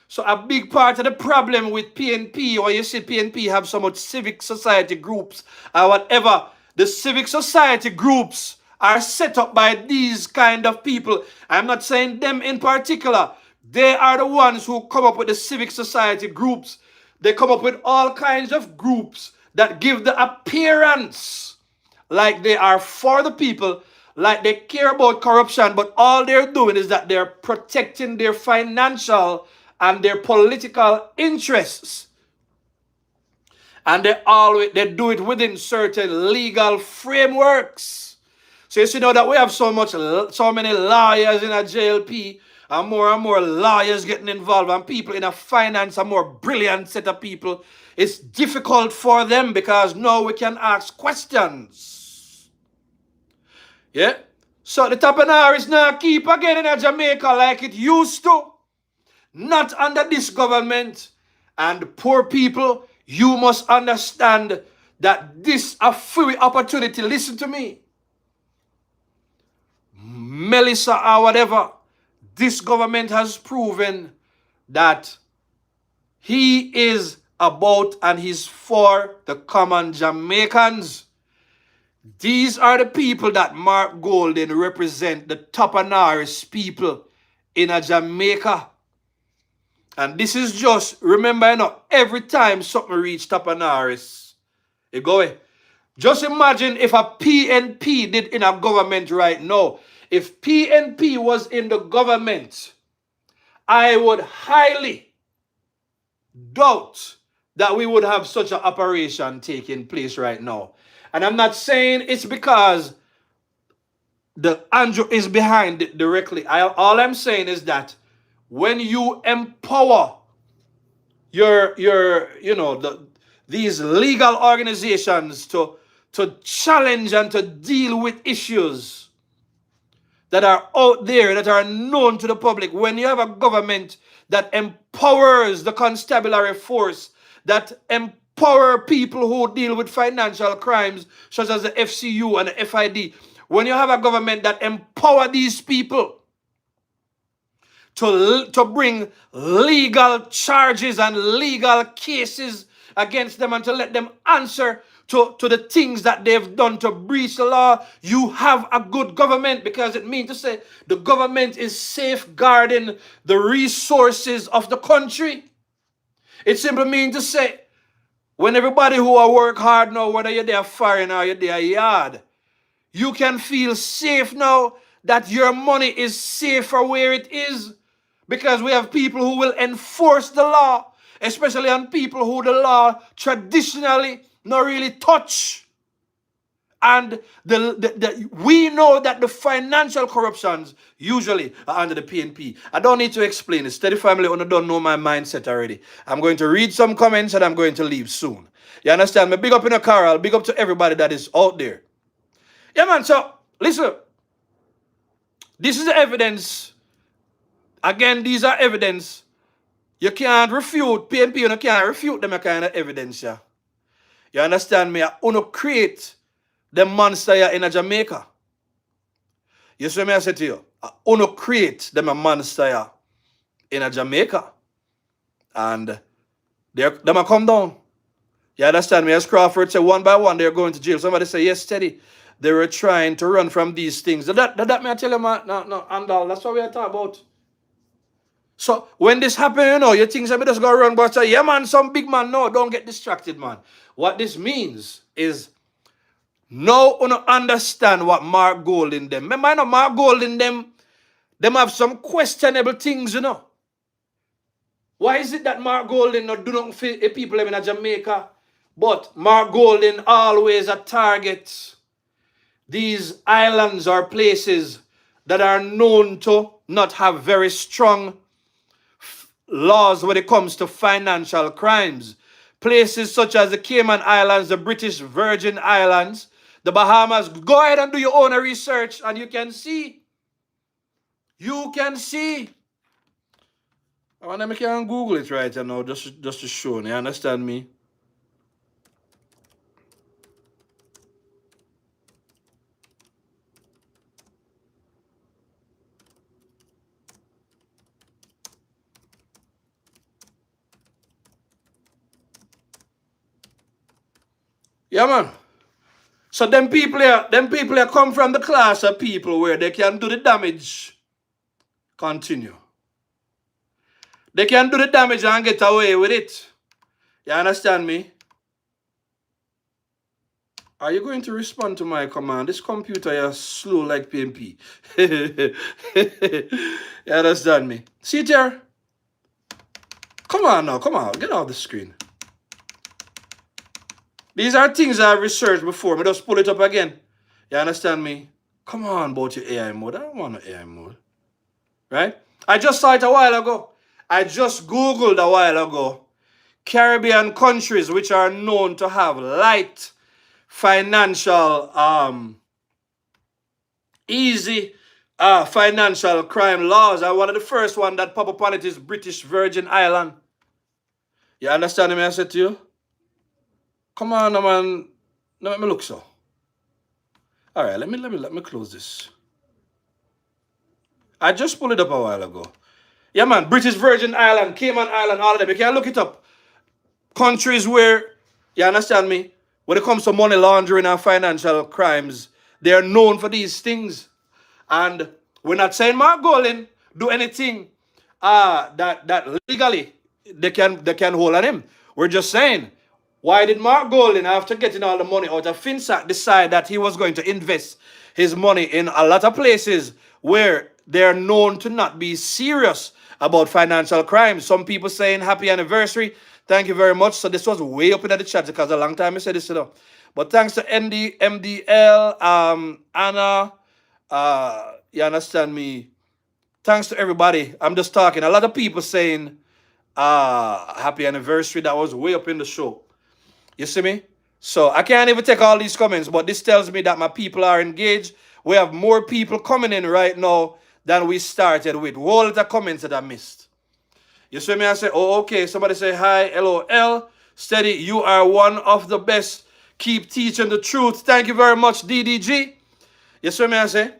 So a big part of the problem with PNP, or you see PNP have so much civic society groups or whatever, the civic society groups are set up by these kind of people. I'm not saying them in particular. They are the ones who come up with the civic society groups. They come up with all kinds of groups that give the appearance like they are for the people, like they care about corruption, but all they're doing is that they're protecting their financial and their political interests. And they do it within certain legal frameworks. So you see now that we have so many lawyers in a JLP, and more lawyers getting involved, and people in a finance, a more brilliant set of people. It's difficult for them because now we can ask questions. Yeah? So the Topanaris now keep again in Jamaica like it used to. Not under this government. And poor people, you must understand that this a free opportunity. Listen to me. Melissa or whatever, this government has proven that he is about and he's for the common Jamaicans. These are the people that Mark Golden represent, the Topanaris people in a Jamaica. And this is just, remember, you know, every time something reach Topanaris, it go away. Just imagine if a PNP did in a government right now. If PNP was in the government, I would highly doubt that we would have such an operation taking place right now. And I'm not saying it's because the Andrew is behind it directly. All I'm saying is that when you empower these legal organizations to challenge and to deal with issues that are out there, that are known to the public, when you have a government that empowers the constabulary force, that empower people who deal with financial crimes, such as the FCU and the FID, when you have a government that empower these people to bring legal charges and legal cases against them and to let them answer to the things that they've done to breach the law, you have a good government, because it means to say the government is safeguarding the resources of the country. It simply means to say when everybody who are work hard now, whether you're there foreign or you're there yard, you can feel safe now that your money is safer where it is, because we have people who will enforce the law, especially on people who the law traditionally not really touch. And we know that the financial corruptions usually are under the PNP. I don't need to explain it. Steady family don't know my mindset already. I'm going to read some comments and I'm going to leave soon. You understand me? Big up in a Carol. Big up to everybody that is out there. Yeah, man. So, listen. This is the evidence. Again, these are evidence. You can't refute. PNP, you can't refute them kind of evidence, yeah. You understand me? I want to create the monster here in Jamaica. You see me I say to you? I want to create them a monster here in Jamaica. And them a come down. You understand me? As Crawford said, one by one, they're going to jail. Somebody say, yes, steady. They were trying to run from these things. That may I tell you, man? No, Andal, that's what we are talking about. So when this happen, you know, you think somebody just go run, but say, yeah, man, some big man. No, don't get distracted, man. What this means is now you understand what Mark Golden them. Remember, you know, Mark Golden them have some questionable things, you know. Why is it that Mark Golden do not fit people in Jamaica, but Mark Golden always a target these islands or places that are known to not have very strong laws when it comes to financial crimes? Places such as the Cayman Islands, the British Virgin Islands, the Bahamas. Go ahead and do your own research and you can see. You can see. I want to make you Google it right now, just to show you. Understand me? Yeah, man. So them people here come from the class of people where they can do the damage. Continue. They can do the damage and get away with it. You understand me? Are you going to respond to my command? This computer is slow like PMP. You understand me? See it here? Come on now, come on. Get off the screen. These are things I've researched before. Me just pull it up again. You understand me? Come on about your AI mode. I don't want no AI mode. Right? I just saw it a while ago. I just Googled a while ago. Caribbean countries which are known to have light financial, easy financial crime laws. And one of the first one that pop up on it is British Virgin Island. You understand me? I said to you? Come on, man. Now let me look so. All right, let me close this. I just pulled it up a while ago. Yeah, man. British Virgin Island, Cayman Island, all of them. You can look it up. Countries where, you understand me? When it comes to money laundering and financial crimes, they are known for these things. And we're not saying Mark Golding do anything that legally they can hold on him. We're just saying, why did Mark Golding, after getting all the money out of FinSac, decide that he was going to invest his money in a lot of places where they're known to not be serious about financial crimes? Some people saying happy anniversary. Thank you very much. So this was way up in the chat because a long time I said this, you know. But thanks to MDL, Anna, you understand me? Thanks to everybody. I'm just talking. A lot of people saying happy anniversary. That was way up in the show. You see me? So I can't even take all these comments, but this tells me that my people are engaged. We have more people coming in right now than we started with. All the comments that I missed. You see me? I say, oh, okay. Somebody say, hi, LOL. Steady, you are one of the best. Keep teaching the truth. Thank you very much, DDG. You see me? I say?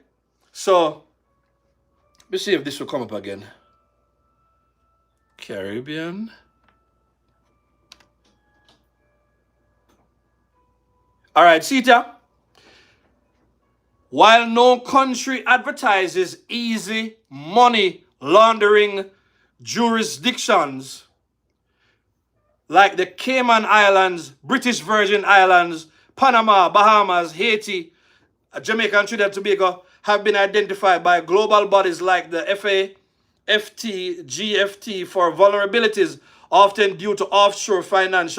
So, let's see if this will come up again. Caribbean. All right, Sita. While no country advertises easy money laundering jurisdictions like the Cayman Islands, British Virgin Islands, Panama, Bahamas, Haiti, Jamaica and Trinidad and Tobago have been identified by global bodies like the FAFT, GFT for vulnerabilities often due to offshore finance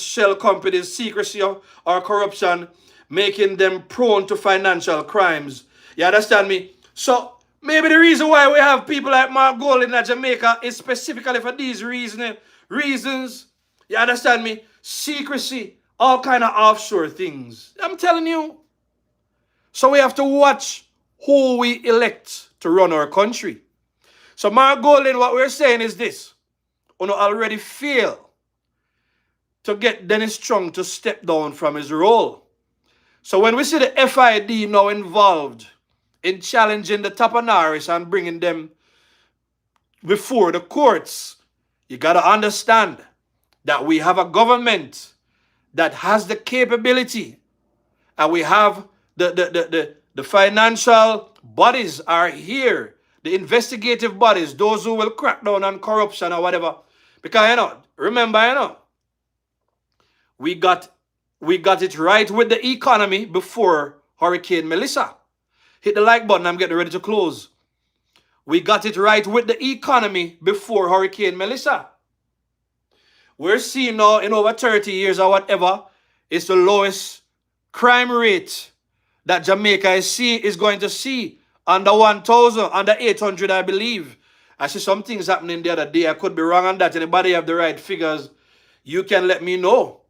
shell companies, secrecy or corruption, making them prone to financial crimes. You understand me? So maybe the reason why we have people like Mark Golding in Jamaica is specifically for these reasons. You understand me? Secrecy, all kind of offshore things. I'm telling you. So we have to watch who we elect to run our country. So Mark Golding, what we're saying is this. We already fail to get Dennis Strong to step down from his role. So when we see the FID now involved in challenging the Topanaris and bringing them before the courts, you got to understand that we have a government that has the capability, and we have the financial bodies are here, the investigative bodies, those who will crack down on corruption or whatever. Because, remember, we got it right with the economy before Hurricane Melissa. Hit the like button. I'm getting ready to close. We got it right with the economy before Hurricane Melissa. We're seeing now in over 30 years or whatever, it's the lowest crime rate that Jamaica is going to see. Under 1,000, under 800, I believe. I see some things happening the other day. I could be wrong on that. Anybody have the right figures, you can let me know.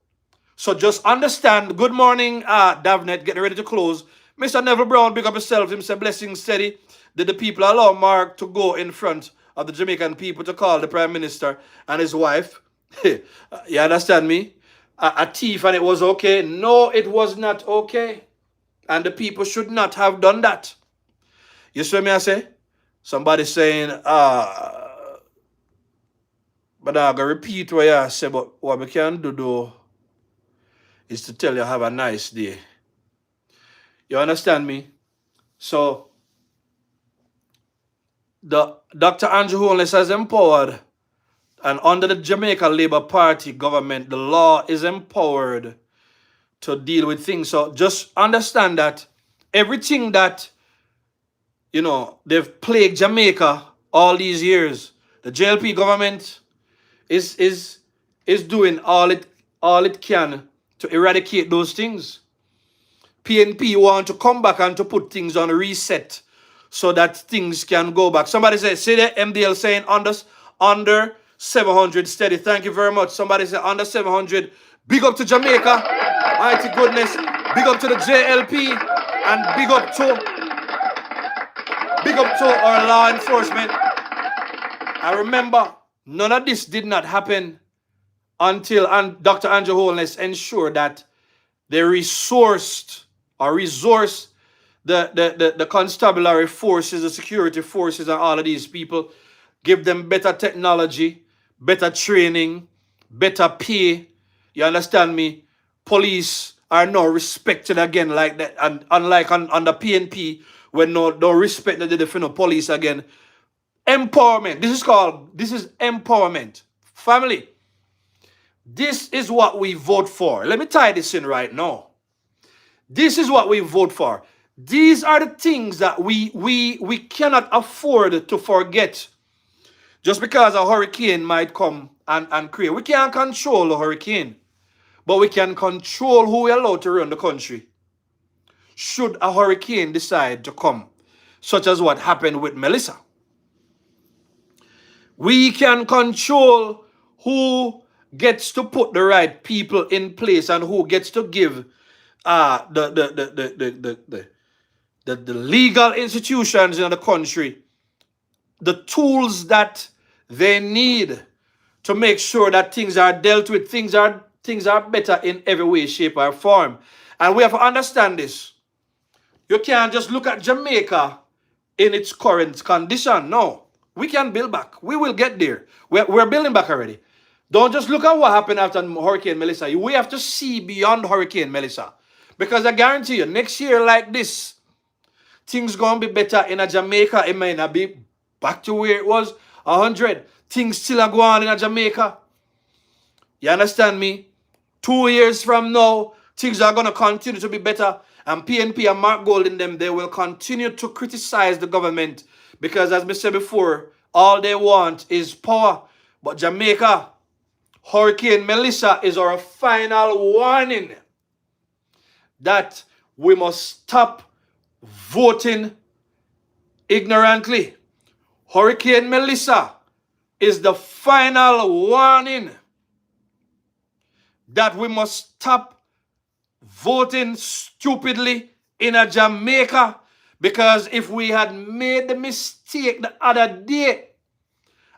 So just understand. Good morning, Davnet. Getting ready to close. Mr. Neville Brown, big up yourself. Him say, blessing steady. Did the people allow Mark to go in front of the Jamaican people to call the Prime Minister and his wife? You understand me? A thief, and it was okay? No, it was not okay. And the people should not have done that. You see what I say? Somebody saying, but I'm going to repeat what I say, but what we can do though is to tell you have a nice day. You understand me? So, the Dr. Andrew Holness has empowered, and under the Jamaica Labour Party government, the law is empowered to deal with things. So just understand that everything that, they've plagued Jamaica all these years, the JLP government is doing all it can to eradicate those things. PNP want to come back and to put things on reset so that things can go back. Somebody say the MDL saying under 700 steady. Thank you very much. Somebody say under 700. Big up to Jamaica. Mighty goodness. Big up to the JLP. And big up to our law enforcement. I remember none of this did not happen until Dr. Andrew Holness ensured that they resource the constabulary forces, the security forces, and all of these people, give them better technology, better training, better pay. You understand me? Police are now respected again like that, and unlike on the PNP, when no respect the different police again. Empowerment. This is empowerment. Family. This is what we vote for. Let me tie this in right now. This is what we vote for. These are the things that we cannot afford to forget. Just because a hurricane might come and create. We can't control the hurricane. But we can control who we allow to run the country. Should a hurricane decide to come, such as what happened with Melissa. We can control who gets to put the right people in place and who gets to give the legal institutions in the country the tools that they need to make sure that things are dealt with, things are better in every way, shape, or form. And we have to understand this. You can't just look at Jamaica in its current condition. No. We can build back. We will get there. We're building back already. Don't just look at what happened after Hurricane Melissa. We have to see beyond Hurricane Melissa. Because I guarantee you, next year like this, things going to be better in a Jamaica. It may not be back to where it was, 100. Things still are going on in a Jamaica. You understand me? 2 years from now, things are going to continue to be better. And PNP and Mark Gold in them, they will continue to criticize the government. Because as I said before, all they want is power. But Jamaica, Hurricane Melissa is our final warning that we must stop voting ignorantly. Hurricane Melissa is the final warning that we must stop voting stupidly in a Jamaica. Because if we had made the mistake the other day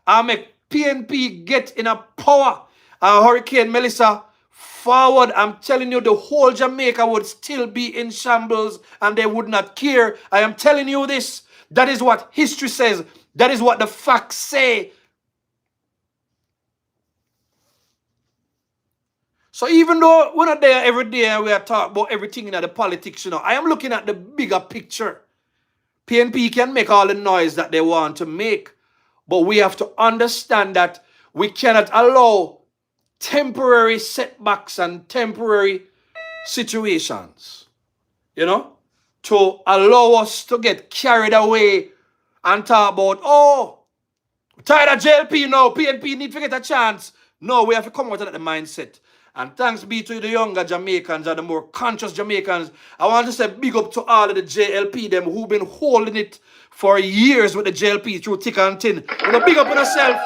and make PNP get in a power and Hurricane Melissa forward, I'm telling you, the whole Jamaica would still be in shambles and they would not care. I am telling you this. That is what history says. That is what the facts say. So even though we're not there every day and we are talking about everything in the politics, I am looking at the bigger picture. PNP can make all the noise that they want to make, but we have to understand that we cannot allow temporary setbacks and temporary situations, to allow us to get carried away and talk about, oh, we're tired of JLP now, PNP need to get a chance. No, we have to come out of that mindset. And thanks be to the younger Jamaicans and the more conscious Jamaicans. I want to say big up to all of the JLP, them who've been holding it for years with the JLP through thick and thin. Big up on yourself.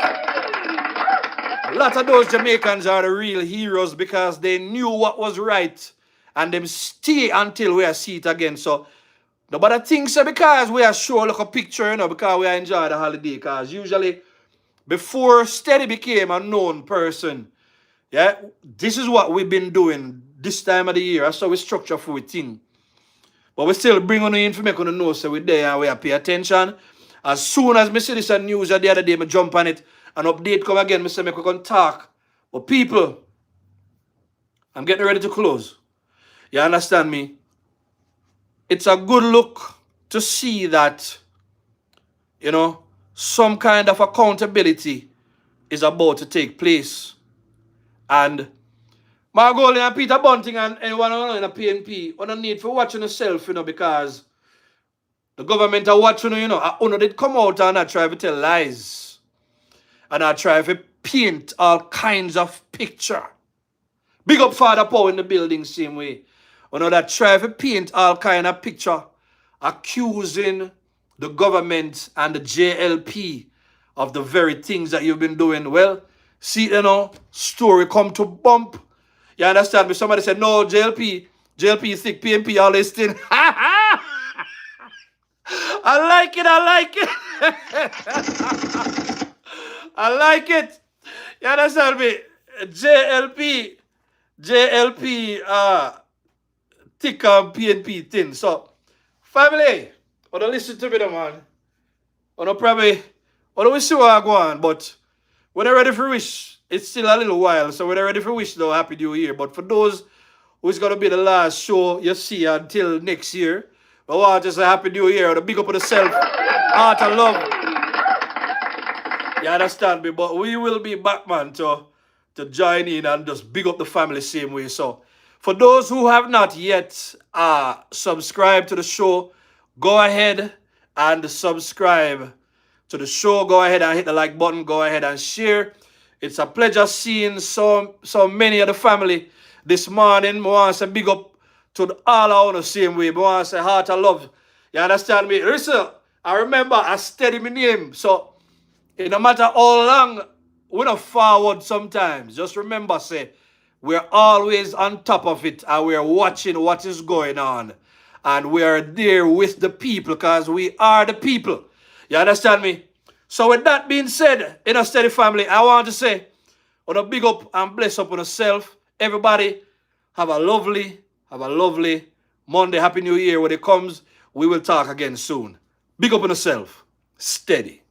A lot of those Jamaicans are the real heroes because they knew what was right and them stay until we see it again. So nobody thinks because we are sure look a picture, because we enjoy the holiday. Because usually before Steady became a known person, yeah, this is what we've been doing this time of the year. That's how we structure for a thing. But we still bring on the info, make on the know, so we're there and we have pay attention. As soon as I see this on news the other day, I jump on it. An update come again, I say, we can talk. But people, I'm getting ready to close. You understand me? It's a good look to see that, some kind of accountability is about to take place. And Margolin and Peter Bunting and anyone in a PNP, on the need for watching yourself, because the government are watching, I did come out and I try to tell lies. And I try to paint all kinds of picture. Big up Father Paul in the building same way. That try to paint all kind of picture, accusing the government and the JLP of the very things that you've been doing. Well, see, story come to bump. You understand me? Somebody said, no, JLP is sick, PNP, all this thing. I like it. I like it. I like it. You understand me? JLP, thick and PNP thin. So, family, wanna listen to me, though, man. Wanna we see what I go on, but when they're ready for wish, it's still a little while. So when they're ready for wish, though, Happy New Year. But for those who's gonna be the last show you see until next year, I want to say Happy New Year. I big up on yourself, heart and love. You understand me? But we will be back, man, to join in and just big up the family same way. So for those who have not yet subscribed to the show, go ahead and subscribe to the show. Go ahead and hit the like button. Go ahead and share. It's a pleasure seeing so many of the family this morning. I want to say big up to all out the same way. I want to say heart of love. You understand me? Listen, I remember I steady my name. So it no matter how long, we don't forward sometimes. Just remember, say, we're always on top of it and we're watching what is going on. And we are there with the people because we are the people. You understand me? So with that being said, in a steady family, I want to say, on a big up and bless up on yourself. Everybody, have a lovely Monday. Happy New Year. When it comes, we will talk again soon. Big up on yourself. Steady.